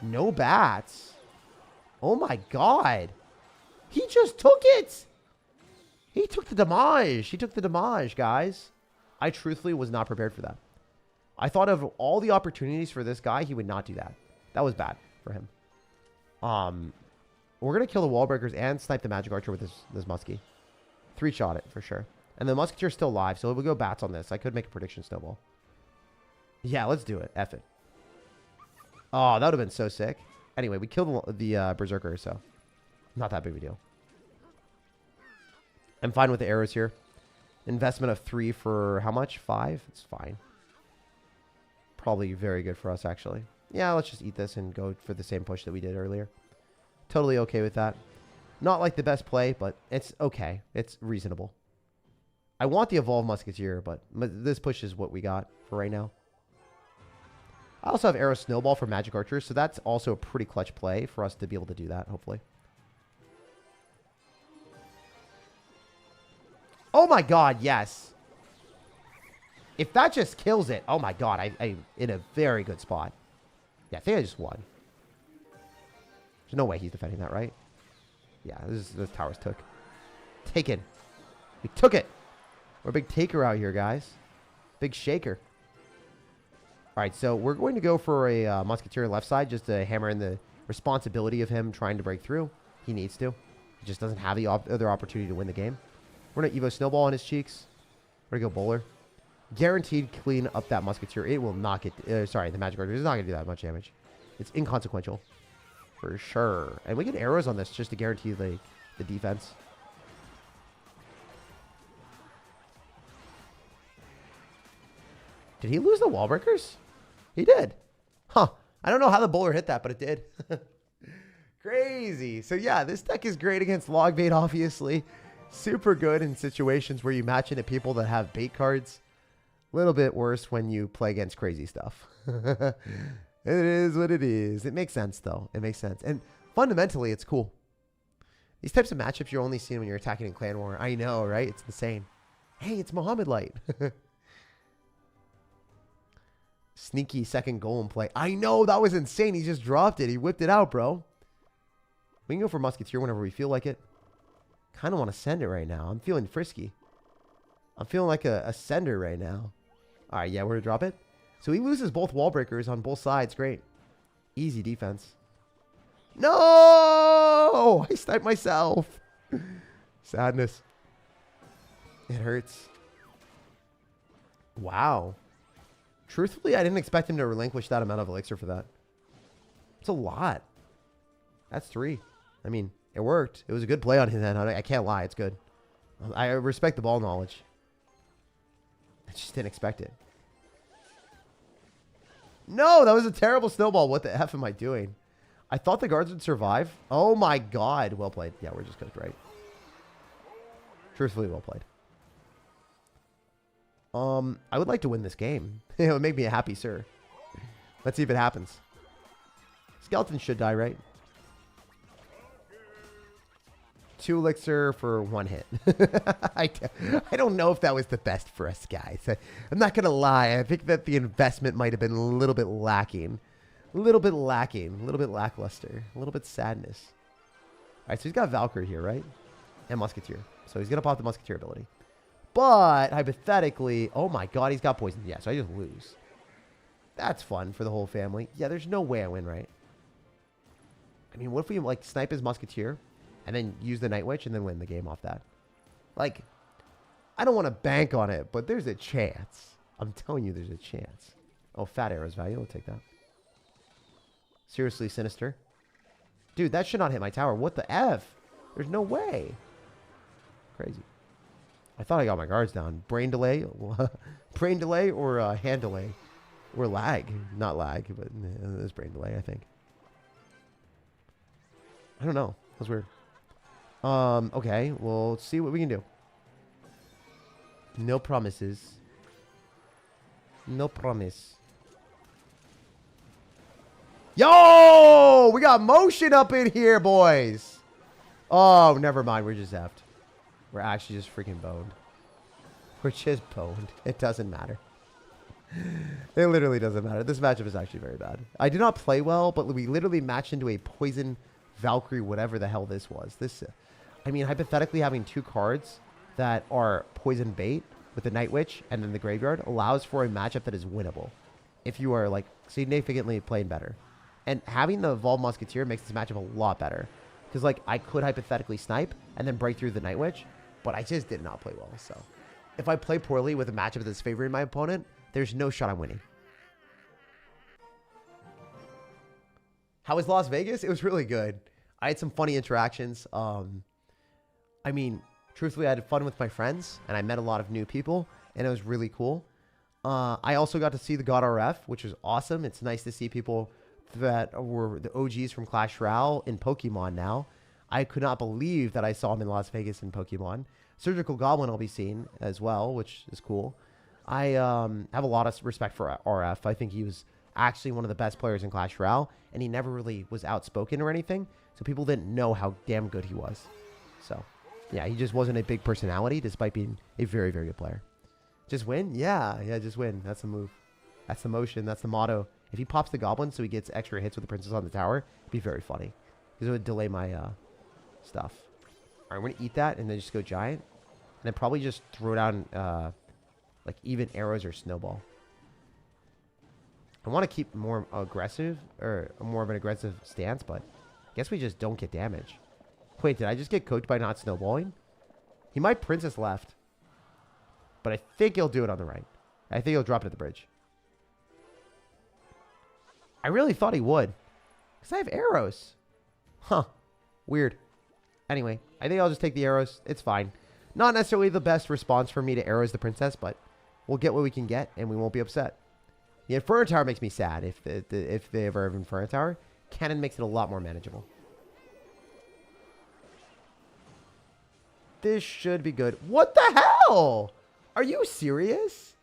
No bats. Oh my God. He just took it. He took the damage. He took the damage, guys. I truthfully was not prepared for that. I thought of all the opportunities for this guy, he would not do that. That was bad for him. We're going to kill the wall breakers and snipe the Magic Archer with this Muskie. 3-shot it for sure. And the Musketeer's still alive, so we'll go bats on this. I could make a prediction snowball. Yeah, let's do it. F it. Oh, that would have been so sick. Anyway, we killed the Berserker, so not that big of a deal. I'm fine with the arrows here. Investment of 3 for how much? 5? It's fine. Probably very good for us, actually. Yeah, let's just eat this and go for the same push that we did earlier. Totally okay with that. Not like the best play, but it's okay. It's reasonable. I want the Evolved Musketeer, but this push is what we got for right now. I also have Arrow Snowball for Magic Archers, so that's also a pretty clutch play for us to be able to do that, hopefully. Oh my God, yes. If that just kills it, oh my God, I'm in a very good spot. Yeah, I think I just won. There's no way he's defending that, right? Yeah, this tower's took. Taken. We took it. We're a big taker out here, guys. Big shaker. All right, so we're going to go for a Musketeer left side just to hammer in the responsibility of him trying to break through. He needs to. He just doesn't have the other opportunity to win the game. We're going to Evo Snowball on his cheeks. We're going to go Bowler. Guaranteed clean up that Musketeer. It will not get... sorry, the Magic Archer is not going to do that much damage. It's inconsequential. For sure. And we get arrows on this just to guarantee the defense. Did he lose the wall breakers? He did. Huh. I don't know how the bowler hit that, but it did. Crazy. So yeah, this deck is great against log bait, obviously. Super good in situations where you match into people that have bait cards. A little bit worse when you play against crazy stuff. It is what it is. It makes sense, though. It makes sense. And fundamentally, it's cool. These types of matchups you're only seeing when you're attacking in Clan War. I know, right? It's insane. Hey, it's Muhammad Light. Sneaky second goal in play. I know, that was insane. He just dropped it. He whipped it out, bro. We can go for Musketeer whenever we feel like it. Kind of want to send it right now. I'm feeling frisky. I'm feeling like a sender right now. All right, yeah, we're going to drop it. So he loses both wall breakers on both sides. Great. Easy defense. No! I sniped myself. Sadness. It hurts. Wow. Truthfully, I didn't expect him to relinquish that amount of elixir for that. It's a lot. That's 3. I mean, it worked. It was a good play on his end. I can't lie. It's good. I respect the ball knowledge. I just didn't expect it. No, that was a terrible snowball. What the F am I doing? I thought the guards would survive. Oh my God. Well played. Yeah, we're just cooked, right? Truthfully, well played. I would like to win this game. It would make me a happy sir. Let's see if it happens. Skeleton should die, right? 2 elixir for 1 hit. I don't know if that was the best for us, guys. I'm not going to lie. I think that the investment might have been a little bit lacking. A little bit lacking. A little bit lackluster. A little bit sadness. All right, so he's got Valkyrie here, right? And Musketeer. So he's going to pop the Musketeer ability. But, hypothetically... Oh my God, he's got poison. Yeah, so I just lose. That's fun for the whole family. Yeah, there's no way I win, right? I mean, what if we, like, snipe his Musketeer... and then use the Night Witch and then win the game off that. Like, I don't want to bank on it, but there's a chance. I'm telling you there's a chance. Oh, Fat Arrow's value. I'll take that. Seriously, Sinister. Dude, that should not hit my tower. What the F? There's no way. Crazy. I thought I got my guards down. Brain delay? Brain delay or hand delay? Or lag. Not lag, but it's brain delay, I think. I don't know. That was weird. Okay, well, let's see what we can do. No promises. No promise. Yo! We got motion up in here, boys. Oh, never mind. We're just effed. We're actually just freaking boned. We're just boned. It doesn't matter. It literally doesn't matter. This matchup is actually very bad. I did not play well, but we literally matched into a poison Valkyrie, whatever the hell this was. This... I mean, hypothetically, having 2 cards that are poison bait with the Night Witch and then the Graveyard allows for a matchup that is winnable if you are, like, significantly playing better. And having the Evolved Musketeer makes this matchup a lot better. Because, like, I could hypothetically snipe and then break through the Night Witch, but I just did not play well. So, if I play poorly with a matchup that's favoring my opponent, there's no shot I'm winning. How was Las Vegas? It was really good. I had some funny interactions. I mean, truthfully, I had fun with my friends, and I met a lot of new people, and it was really cool. I also got to see the God RF, which was awesome. It's nice to see people that were the OGs from Clash Royale in Pokemon now. I could not believe that I saw him in Las Vegas in Pokemon. Surgical Goblin I'll be seeing as well, which is cool. I have a lot of respect for RF. I think he was actually one of the best players in Clash Royale, and he never really was outspoken or anything, so people didn't know how damn good he was. So... yeah, he just wasn't a big personality despite being a very, very good player. Just win? Yeah, just win. That's the move. That's the motion. That's the motto. If he pops the goblin so he gets extra hits with the princess on the tower, it'd be very funny. Because it would delay my stuff. All right, I'm going to eat that and then just go giant. And then probably just throw down like even arrows or snowball. I want to keep more aggressive or more of an aggressive stance, but I guess we just don't get damage. Wait, did I just get cooked by not snowballing? He might princess left. But I think he'll do it on the right. I think he'll drop it at the bridge. I really thought he would. Because I have arrows. Huh. Weird. Anyway, I think I'll just take the arrows. It's fine. Not necessarily the best response for me to arrows the princess, but we'll get what we can get, and we won't be upset. The Inferno Tower makes me sad. If they ever have Inferno Tower, Cannon makes it a lot more manageable. This should be good. What the hell? Are you serious?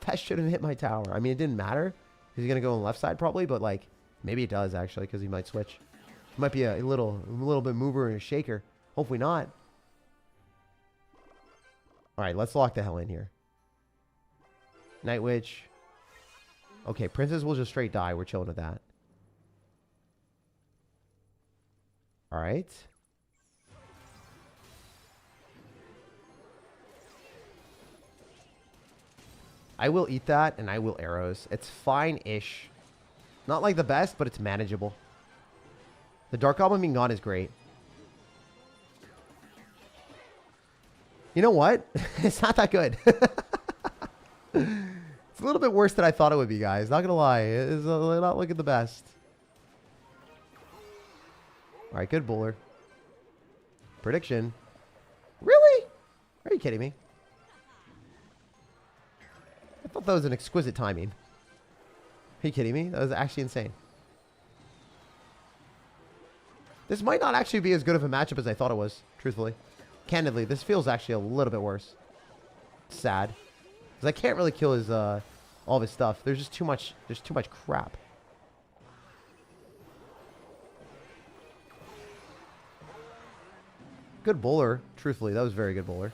That shouldn't hit my tower. I mean, it didn't matter. He's going to go on the left side probably, but like maybe it does actually because he might switch. He might be a little bit mover and a shaker. Hopefully not. All right, let's lock the hell in here. Night Witch. Okay, Princess will just straight die. We're chilling with that. All right. I will eat that, and I will arrows. It's fine-ish. Not like the best, but it's manageable. The Dark Goblin being gone is great. You know what? It's not that good. It's a little bit worse than I thought it would be, guys. Not going to lie. It's not looking the best. All right, good bowler. Prediction. Really? Are you kidding me? I thought that was an exquisite timing. Are you kidding me? That was actually insane. This might not actually be as good of a matchup as I thought it was, truthfully. Candidly, this feels actually a little bit worse. Sad. Because I can't really kill his, all of his stuff. There's just too much, crap. Good bowler, truthfully. That was very good bowler.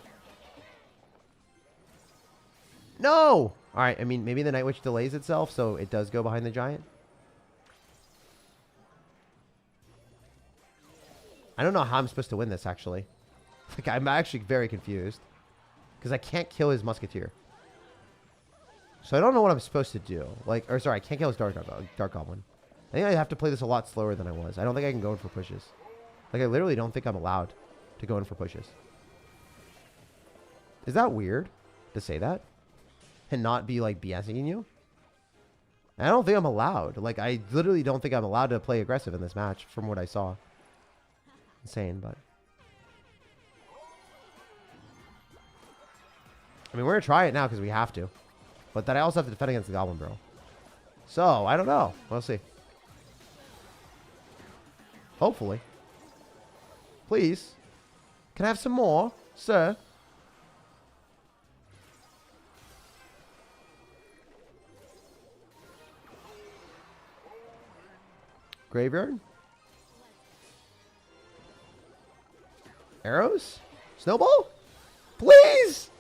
No! Alright, I mean, maybe the Night Witch delays itself, so it does go behind the giant. I don't know how I'm supposed to win this, actually. Like, I'm actually very confused. Because I can't kill his musketeer. So I don't know what I'm supposed to do. Like, or sorry, I can't kill his Dark Goblin. I think I have to play this a lot slower than I was. I don't think I can go in for pushes. Like, I literally don't think I'm allowed to go in for pushes. Is that weird to say that? And not be, like, BSing you? I don't think I'm allowed. Like, I literally don't think I'm allowed to play aggressive in this match from what I saw. Insane, but... I mean, we're going to try it now because we have to. But then I also have to defend against the Goblin Bro. So, I don't know. We'll see. Hopefully. Please. Can I have some more, sir? Graveyard? Arrows? Snowball? Please!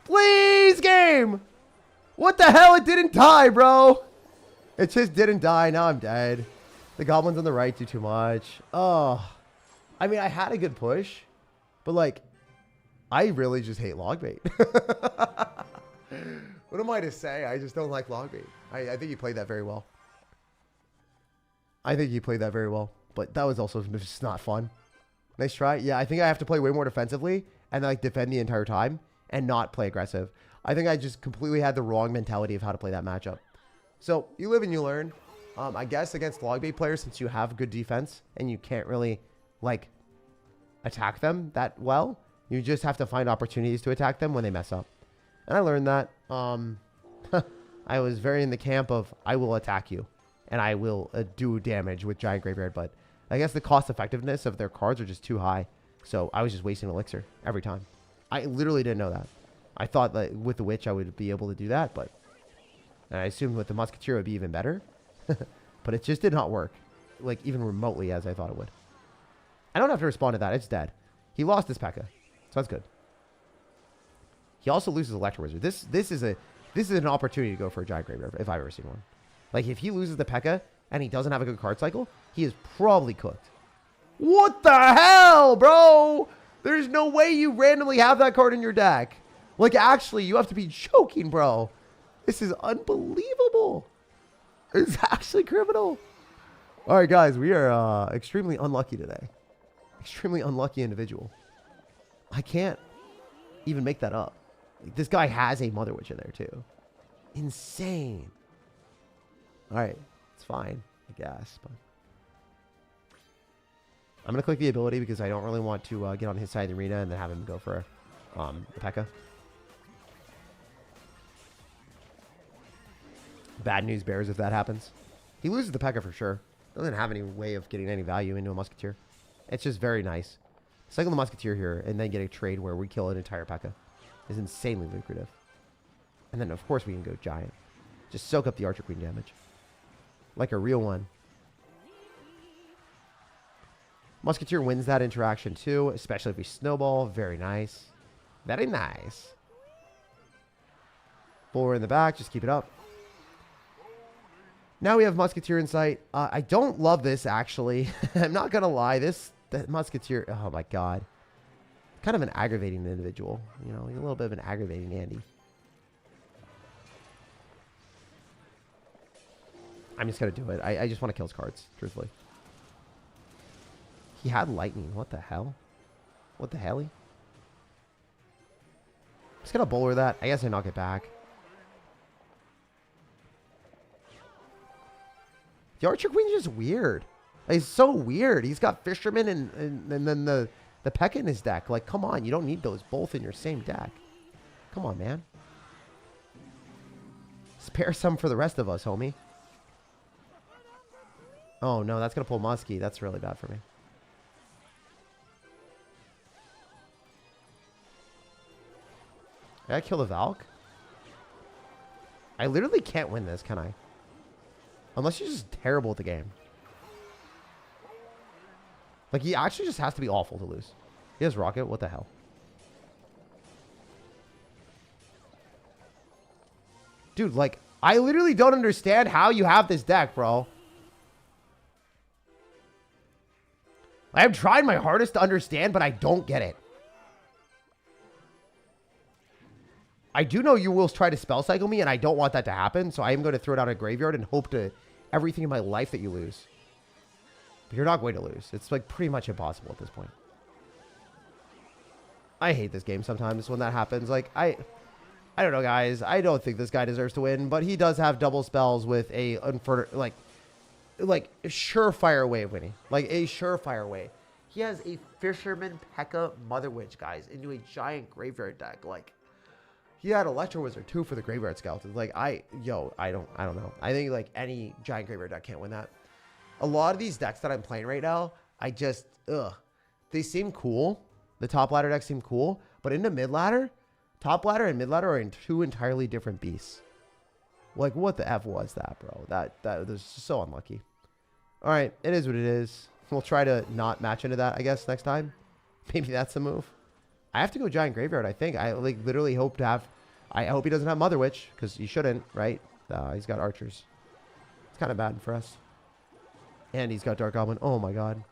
Please, game! What the hell? It didn't die, bro! It just didn't die. Now I'm dead. The goblins on the right do too much. Oh. I mean, I had a good push. But, like, I really just hate log bait. What am I to say? I just don't like log bait. I think you played that very well. I think you played that very well. But that was also just not fun. Nice try. Yeah, I think I have to play way more defensively and, like, defend the entire time and not play aggressive. I think I just completely had the wrong mentality of how to play that matchup. So, you live and you learn. I guess against log bait players, since you have good defense and you can't really, like, attack them that well, you just have to find opportunities to attack them when they mess up. And I learned that. I was very in the camp of, I will attack you. And I will do damage with Giant Graveyard, but I guess the cost effectiveness of their cards are just too high. So I was just wasting elixir every time. I literally didn't know that. I thought that with the Witch I would be able to do that, but... And I assumed with the Musketeer it would be even better. But it just did not work. Like, even remotely as I thought it would. I don't have to respond to that. It's dead. He lost his P.E.K.K.A. So that's good. He also loses Electro Wizard. This is an opportunity to go for a Giant Graveyard if I've ever seen one. Like, if he loses the P.E.K.K.A, and he doesn't have a good card cycle, he is probably cooked. What the hell, bro? There's no way you randomly have that card in your deck. Like, actually, you have to be joking, bro. This is unbelievable. It's actually criminal. All right, guys, we are extremely unlucky today. Extremely unlucky individual. I can't even make that up. Like, this guy has a Mother Witch in there, too. Insane. All right, it's fine, I guess. But I'm going to click the ability because I don't really want to get on his side of the arena and then have him go for the P.E.K.K.A. Bad news bears if that happens. He loses the P.E.K.K.A. for sure. Doesn't have any way of getting any value into a Musketeer. It's just very nice. Cycle the Musketeer here and then get a trade where we kill an entire P.E.K.K.A. is insanely lucrative. And then, of course, we can go Giant. Just soak up the Archer Queen damage. Like a real one. Musketeer wins that interaction too, especially if we snowball. Very nice. Very nice. Full in the back. Just keep it up. Now we have Musketeer in sight. I don't love this, actually. I'm not going to lie. That Musketeer, oh my god. Kind of an aggravating individual. You know, a little bit of an aggravating Andy. I'm just going to do it. I just want to kill his cards, truthfully. He had lightning. What the hell? What the hell? Just going to bowler that. I guess I knock it back. The Archer Queen's just weird. Like, it's so weird. He's got Fisherman and then the P.E.K.K.A. in his deck. Like, come on. You don't need those both in your same deck. Come on, man. Spare some for the rest of us, homie. Oh, no. That's going to pull Muskie. That's really bad for me. Did I kill the Valk? I literally can't win this, can I? Unless he's just terrible at the game. Like, he actually just has to be awful to lose. He has Rocket. What the hell? Dude, like, I literally don't understand how you have this deck, bro. I have tried my hardest to understand, but I don't get it. I do know you will try to spell cycle me, and I don't want that to happen, so I am going to throw it out a graveyard and hope to everything in my life that you lose. But you're not going to lose. It's like pretty much impossible at this point. I hate this game sometimes when that happens. Like, I don't know, guys. I don't think this guy deserves to win, but he does have double spells with a like a surefire way of winning. Like a surefire way. He has a Fisherman P.E.K.K.A. Mother Witch, guys, into a giant graveyard deck. Like, he had Electro Wizard too for the Graveyard Skeletons. Like, I don't know. I think like any giant graveyard deck can't win that. A lot of these decks that I'm playing right now, I just they seem cool. The top ladder decks seem cool, but in the mid ladder, top ladder and mid ladder are in two entirely different beasts. Like, what the F was that, bro? That was so unlucky. All right, it is what it is. We'll try to not match into that, I guess, next time. Maybe that's the move. I have to go giant graveyard, I think. I like literally hope to have... I hope he doesn't have Mother Witch, because he shouldn't, right? He's got archers. It's kind of bad for us. And he's got Dark Goblin. Oh, my God.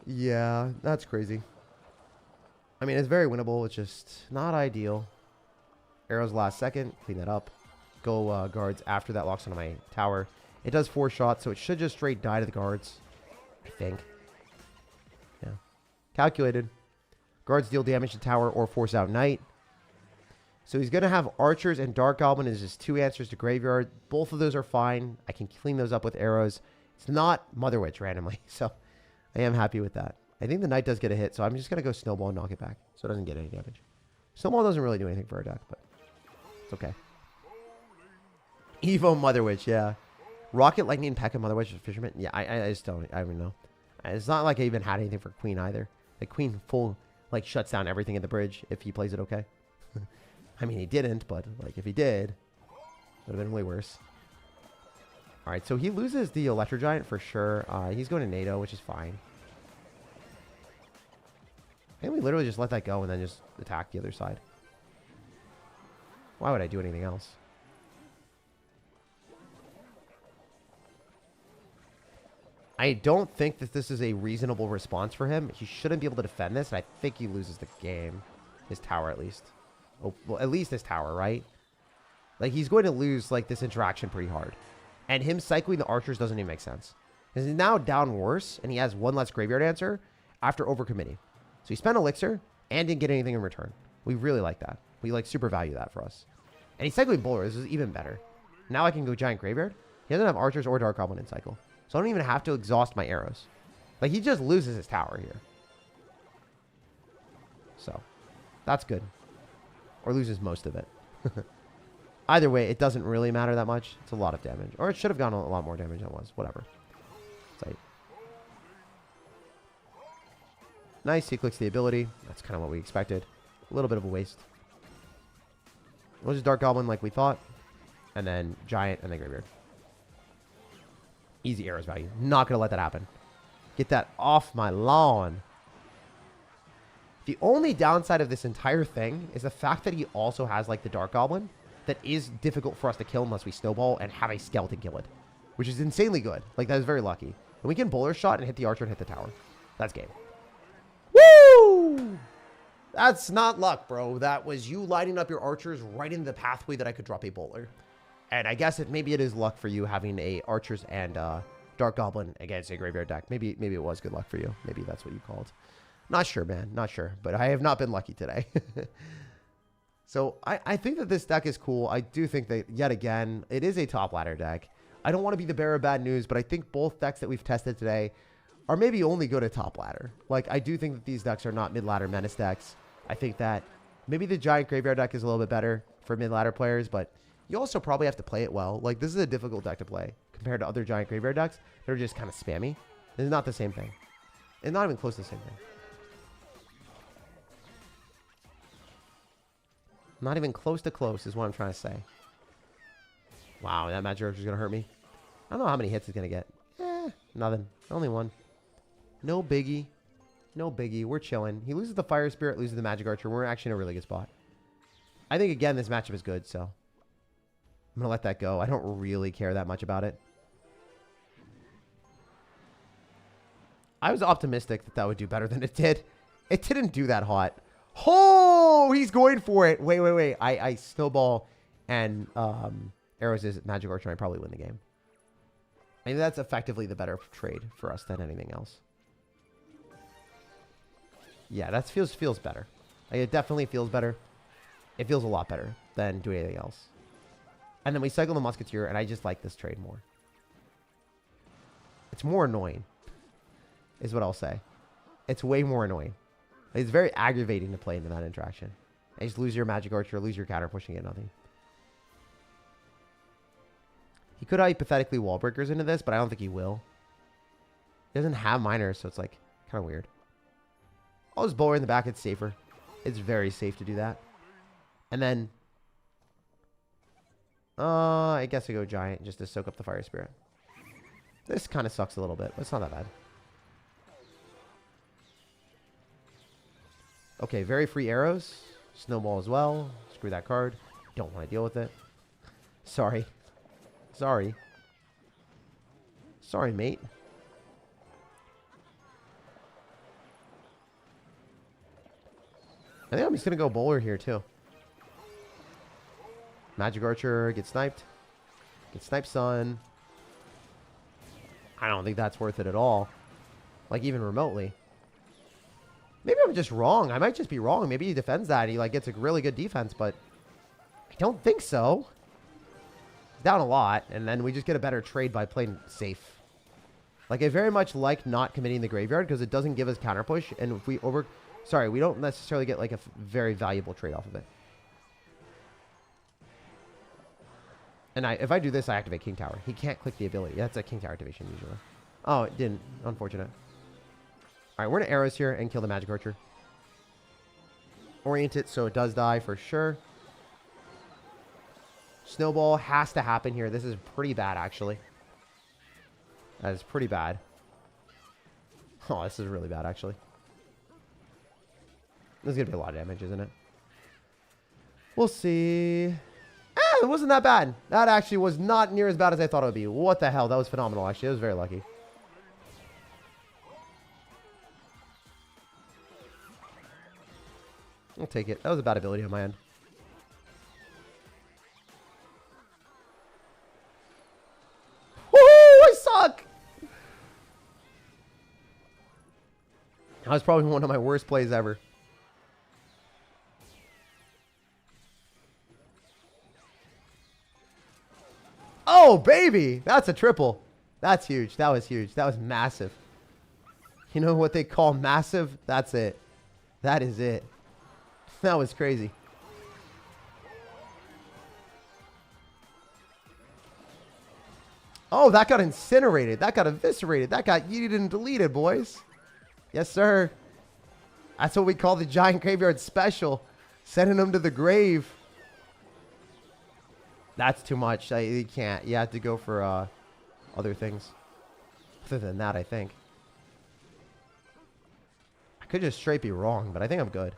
Yeah, that's crazy. I mean, it's very winnable. It's just not ideal. Arrows last second. Clean that up. Go guards after that locks onto my tower. It does 4 shots, so it should just straight die to the guards. I think. Yeah. Calculated. Guards deal damage to tower or force out knight. So he's going to have archers and Dark Goblin as his 2 answers to graveyard. Both of those are fine. I can clean those up with arrows. It's not Mother Witch randomly, so I am happy with that. I think the knight does get a hit, so I'm just going to go Snowball and knock it back so it doesn't get any damage. Snowball doesn't really do anything for our deck, but it's okay. Evo Mother Witch, yeah. Rocket, Lightning, P.E.K.K.A. Mother Witch, Fisherman. Yeah, I just don't. I don't know. It's not like I even had anything for Queen either. The Queen full, like, shuts down everything at the bridge if he plays it okay. I mean, he didn't, but, like, if he did, it would have been way worse. All right, so he loses the Electro Giant for sure. He's going to NATO, which is fine. I think we literally just let that go and then just attack the other side. Why would I do anything else? I don't think that this is a reasonable response for him. He shouldn't be able to defend this, and I think he loses the game. His tower, at least. Oh, well, at least his tower, right? Like, he's going to lose, like, this interaction pretty hard. And him cycling the archers doesn't even make sense. Because he's now down worse, and he has one less graveyard answer after overcommitting. So he spent elixir and didn't get anything in return. We really like that. We, like, super value that for us. And he's cycling bowler. This is even better. Now I can go giant graveyard. He doesn't have archers or dark goblin in cycle. So I don't even have to exhaust my arrows. Like, he just loses his tower here. So, that's good. Or loses most of it. Either way, it doesn't really matter that much. It's a lot of damage. Or it should have gotten a lot more damage than it was. Whatever. Tight. Nice. He clicks the ability. That's kind of what we expected. A little bit of a waste. We'll just Dark Goblin like we thought. And then Giant and then Graveyard. Easy arrows value. Not going to let that happen. Get that off my lawn. The only downside of this entire thing is the fact that he also has like the Dark Goblin that is difficult for us to kill unless we snowball and have a skeleton kill it, which is insanely good. Like, that is very lucky. And we can bowler shot and hit the archer and hit the tower. That's game. Woo! That's not luck, bro. That was you lighting up your archers right in the pathway that I could drop a bowler. And I guess maybe it is luck for you having a archers and Dark Goblin against a graveyard deck. Maybe it was good luck for you. Maybe that's what you called. Not sure, man. Not sure. But I have not been lucky today. So I think that this deck is cool. I do think that, yet again, it is a top ladder deck. I don't want to be the bearer of bad news, but I think both decks that we've tested today are maybe only good at top ladder. Like, I do think that these decks are not mid-ladder menace decks. I think that maybe the giant graveyard deck is a little bit better for mid-ladder players, but you also probably have to play it well. Like, this is a difficult deck to play compared to other giant graveyard decks that are just kind of spammy. It's not the same thing. It's not even close to the same thing. Not even close to close is what I'm trying to say. Wow, that magic archer is going to hurt me. I don't know how many hits it's going to get. Nothing. Only one. No biggie. No biggie. We're chilling. He loses the fire spirit, loses the magic archer. We're actually in a really good spot. I think, again, this matchup is good, so I'm going to let that go. I don't really care that much about it. I was optimistic that that would do better than it did. It didn't do that hot. Oh, he's going for it. Wait. I snowball and arrows is magic archer. I probably win the game. I think that's effectively the better trade for us than anything else. Yeah, that feels better. Like, it definitely feels better. It feels a lot better than doing anything else. And then we cycle the musketeer, and I just like this trade more. It's more annoying, is what I'll say. It's way more annoying. It's very aggravating to play into that interaction. And just lose your magic archer, lose your counter pushing it, nothing. He could hypothetically wall breakers into this, but I don't think he will. He doesn't have miners, so it's like kind of weird. I'll just bowler in the back. It's safer. It's very safe to do that. And then I guess I go giant just to soak up the fire spirit. This kind of sucks a little bit, but it's not that bad. Okay, very free arrows. Snowball as well. Screw that card. Don't want to deal with it. Sorry. Sorry, mate. I think I'm just going to go bowler here, too. Magic archer, get sniped. Get sniped, son. I don't think that's worth it at all. Like, even remotely. Maybe I'm just wrong. I might just be wrong. Maybe he defends that and he like gets a really good defense, but I don't think so. He's down a lot, and then we just get a better trade by playing safe. Like, I very much like not committing the graveyard because it doesn't give us counter push, and if we we don't necessarily get like a very valuable trade off of it. And if I do this, I activate King Tower. He can't click the ability. That's a King Tower activation usually. Oh, it didn't. Unfortunate. All right, we're going to arrows here and kill the magic archer. Orient it so it does die for sure. Snowball has to happen here. This is pretty bad, actually. That is pretty bad. Oh, this is really bad, actually. This is going to be a lot of damage, isn't it? We'll see. It wasn't that bad. That actually was not near as bad as I thought it would be. What the hell? That was phenomenal, actually. I was very lucky. I'll take it. That was a bad ability on my end. Woo! I suck! That was probably one of my worst plays ever. Oh, baby! That's a triple. That's huge. That was huge. That was massive. You know what they call massive? That's it. That is it. That was crazy. Oh, that got incinerated. That got eviscerated. That got yeeted and deleted, boys. Yes, sir. That's what we call the giant graveyard special. Sending them to the grave. That's too much. You can't. You have to go for other things. Other than that, I think. I could just straight be wrong, but I think I'm good.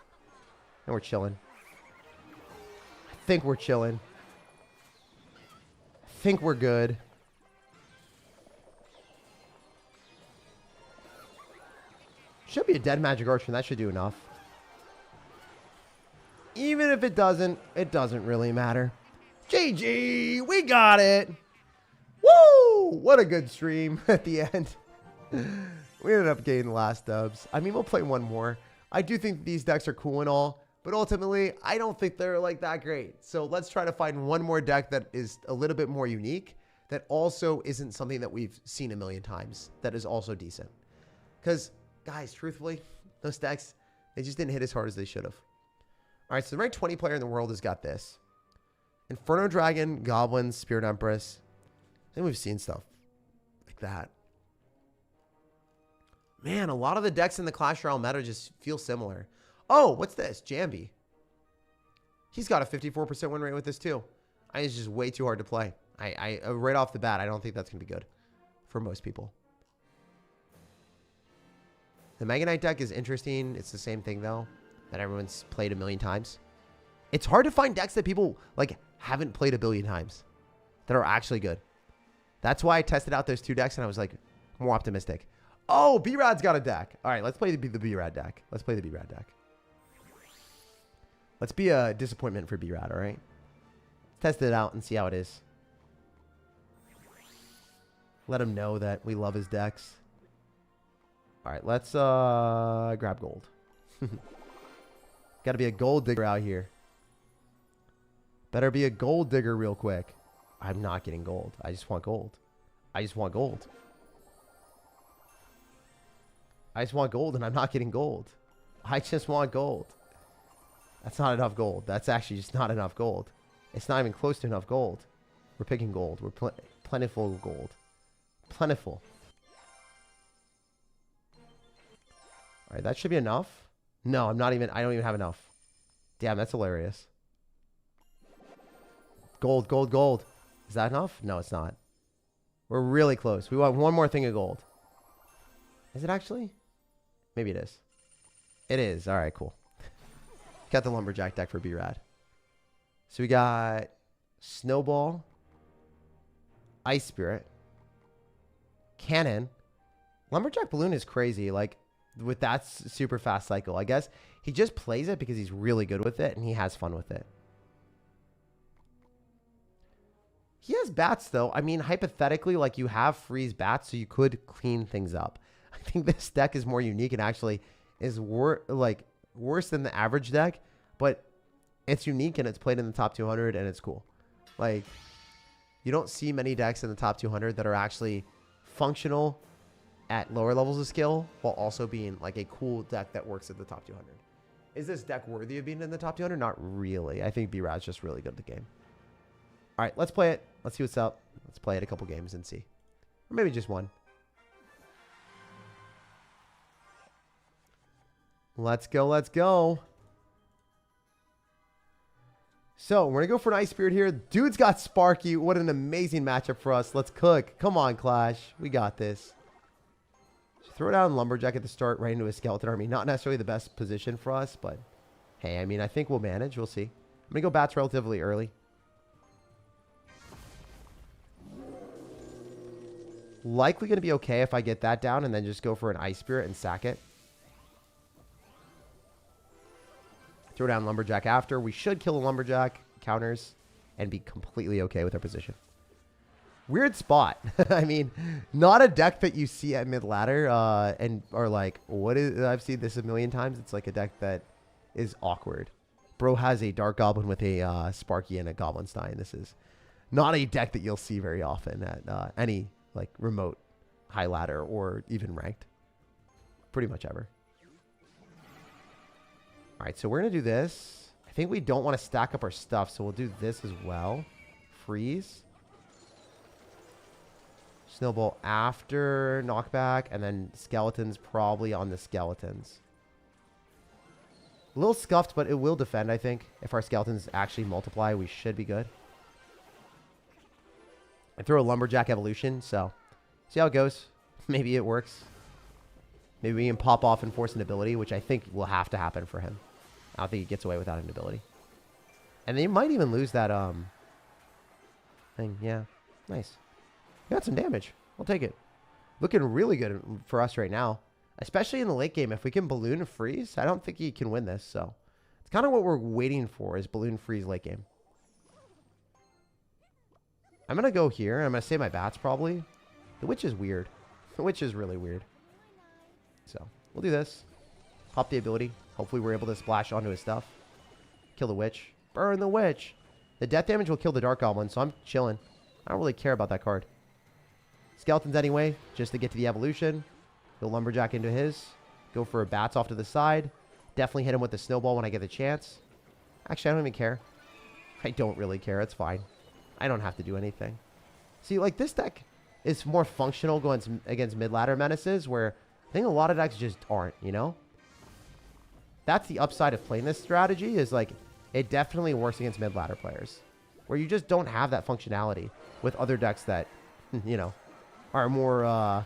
And we're chilling. I think we're chilling. I think we're good. Should be a dead magic archer, and that should do enough. Even if it doesn't really matter. GG! We got it! Woo! What a good stream at the end. We ended up getting the last dubs. I mean, we'll play one more. I do think these decks are cool and all, but ultimately, I don't think they're like that great. So let's try to find one more deck that is a little bit more unique, that also isn't something that we've seen a million times, that is also decent. Because, guys, truthfully, those decks, they just didn't hit as hard as they should have. All right, so the ranked 20 player in the world has got this. Inferno Dragon, Goblins, Spirit Empress. I think we've seen stuff like that. Man, a lot of the decks in the Clash Royale meta just feel similar. Oh, what's this? Jambi. He's got a 54% win rate with this too. It's just way too hard to play. Right off the bat, I don't think that's going to be good for most people. The Mega Knight deck is interesting. It's the same thing, though, that everyone's played a million times. It's hard to find decks that people like haven't played a billion times that are actually good. That's why I tested out those two decks, and I was like more optimistic. Oh, B-Rad's got a deck. All right, let's play the B-Rad deck. Let's play the B-Rad deck. Let's be a disappointment for B-Rad, all right? Let's test it out and see how it is. Let him know that we love his decks. All right, let's grab gold. Got to be a gold digger out here. Better be a gold digger real quick. I'm not getting gold. I just want gold. I just want gold. I just want gold, and I'm not getting gold. I just want gold. That's not enough gold. That's actually just not enough gold. It's not even close to enough gold. We're picking gold. We're plentiful gold. Plentiful. All right, that should be enough. No, I don't even have enough. Damn, that's hilarious. Gold, gold, gold. Is that enough? No, it's not. We're really close. We want one more thing of gold. Is it actually? Maybe it is. It is. All right, cool. Got the Lumberjack deck for B-Rad. So we got Snowball, Ice Spirit, Cannon. Lumberjack Balloon is crazy. Like, with that super fast cycle, I guess he just plays it because he's really good with it and he has fun with it. He has bats, though. I mean, hypothetically, like, you have freeze bats, so you could clean things up. I think this deck is more unique and actually is worse than the average deck, but it's unique and it's played in the top 200 and it's cool. Like, you don't see many decks in the top 200 that are actually functional at lower levels of skill while also being like a cool deck that works at the top 200. Is this deck worthy of being in the top 200? Not really. I think B-Rad's just really good at the game. All right, let's play it. Let's see what's up. Let's play it a couple games and see. Or maybe just one. Let's go. Let's go. So we're going to go for an Ice Spirit here. Dude's got Sparky. What an amazing matchup for us. Let's cook. Come on, Clash. We got this. Throw down Lumberjack at the start right into a Skeleton Army. Not necessarily the best position for us, but hey, I mean, I think we'll manage. We'll see. I'm going to go bats relatively early. Likely going to be okay if I get that down and then just go for an Ice Spirit and sack it. Throw down Lumberjack after. We should kill the Lumberjack counters and be completely okay with our position. Weird spot. I mean, not a deck that you see at mid-ladder and are like, what is... I've seen this a million times. It's like a deck that is awkward. Bro has a Dark Goblin with a Sparky and a Goblinstein. This is not a deck that you'll see very often at any like remote high ladder or even ranked. Pretty much ever. All right, so we're going to do this. I think we don't want to stack up our stuff, so we'll do this as well. Freeze. Snowball after knockback, and then skeletons probably on the skeletons. A little scuffed, but it will defend, I think. If our skeletons actually multiply, we should be good. I throw a Lumberjack evolution, so see how it goes. Maybe it works. Maybe we can pop off and force an ability, which I think will have to happen for him. I don't think he gets away without an ability. And they might even lose that thing. Yeah, nice. Got some damage. I'll take it. Looking really good for us right now. Especially in the late game. If we can balloon and freeze, I don't think he can win this. So it's kind of what we're waiting for is balloon freeze late game. I'm going to go here. I'm going to save my bats probably. The witch is weird. The witch is really weird. So we'll do this. Pop the ability. Hopefully we're able to splash onto his stuff. Kill the witch. Burn the witch. The death damage will kill the Dark Goblin. So I'm chilling. I don't really care about that card. Skeletons anyway, just to get to the evolution. Go Lumberjack into his. Go for a bats off to the side. Definitely hit him with the snowball when I get the chance. Actually, I don't even care. I don't really care. It's fine. I don't have to do anything. See, like this deck is more functional going against mid-ladder menaces where I think a lot of decks just aren't, you know? That's the upside of playing this strategy is like it definitely works against mid-ladder players where you just don't have that functionality with other decks that, you know, are more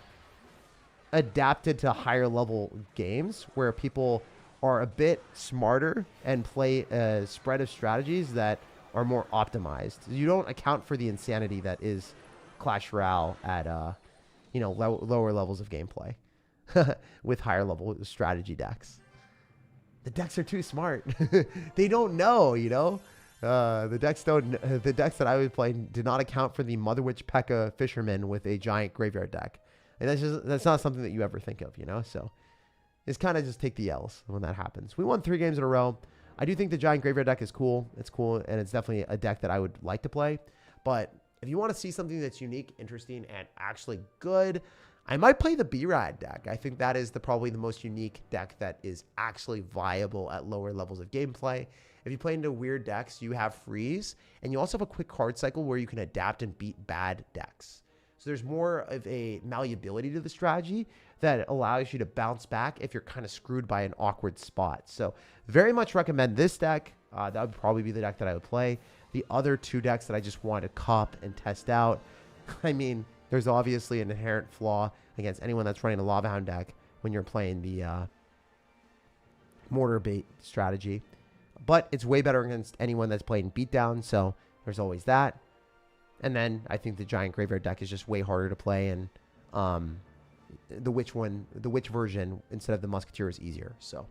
adapted to higher level games where people are a bit smarter and play a spread of strategies that are more optimized. You don't account for the insanity that is Clash Royale at you know, lower levels of gameplay with higher level strategy decks. The decks are too smart. They don't know, you know. The decks that I was playing did not account for the Mother Witch P.E.K.K.A. Fisherman with a giant graveyard deck. And that's not something that you ever think of, you know? So it's kind of just take the L's when that happens. We won 3 games in a row. I do think the giant graveyard deck is cool. It's cool, and it's definitely a deck that I would like to play. But if you want to see something that's unique, interesting, and actually good, I might play the B-Rad deck. I think that is probably the most unique deck that is actually viable at lower levels of gameplay. If you play into weird decks, you have freeze, and you also have a quick card cycle where you can adapt and beat bad decks. So there's more of a malleability to the strategy that allows you to bounce back if you're kind of screwed by an awkward spot. So very much recommend this deck. That would probably be the deck that I would play. The other 2 decks that I just wanted to cop and test out, I mean, there's obviously an inherent flaw against anyone that's running a Lava Hound deck when you're playing the Mortar Bait strategy. But it's way better against anyone that's playing Beatdown, so there's always that. And then I think the Giant Graveyard deck is just way harder to play, and the Witch version instead of the Musketeer is easier. So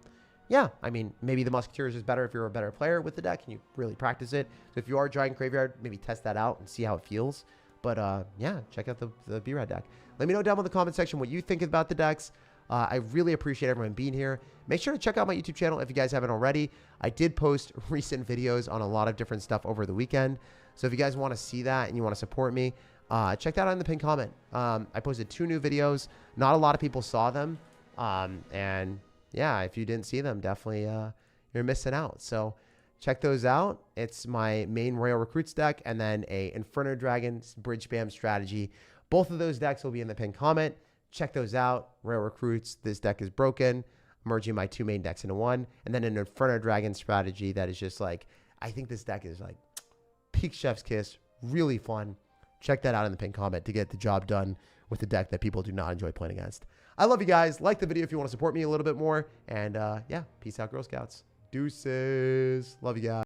yeah, I mean, maybe the Musketeer is just better if you're a better player with the deck and you really practice it. So if you are Giant Graveyard, maybe test that out and see how it feels. But yeah, check out the B-Rad deck. Let me know down in the comment section what you think about the decks. I really appreciate everyone being here. Make sure to check out my YouTube channel if you guys haven't already. I did post recent videos on a lot of different stuff over the weekend. So if you guys want to see that and you want to support me, check that out in the pinned comment. I posted 2 new videos. Not a lot of people saw them. And yeah, if you didn't see them, definitely you're missing out. So check those out. It's my main Royal Recruits deck and then a Inferno Dragon Bridge Spam strategy. Both of those decks will be in the pinned comment. Check those out. Royal Recruits, this deck is broken. Merging my 2 main decks into one. And then an Inferno Dragon strategy that is just like, I think this deck is like peak chef's kiss. Really fun. Check that out in the pinned comment to get the job done with a deck that people do not enjoy playing against. I love you guys. Like the video if you want to support me a little bit more. And yeah, peace out, Girl Scouts. Deuces. Love you guys.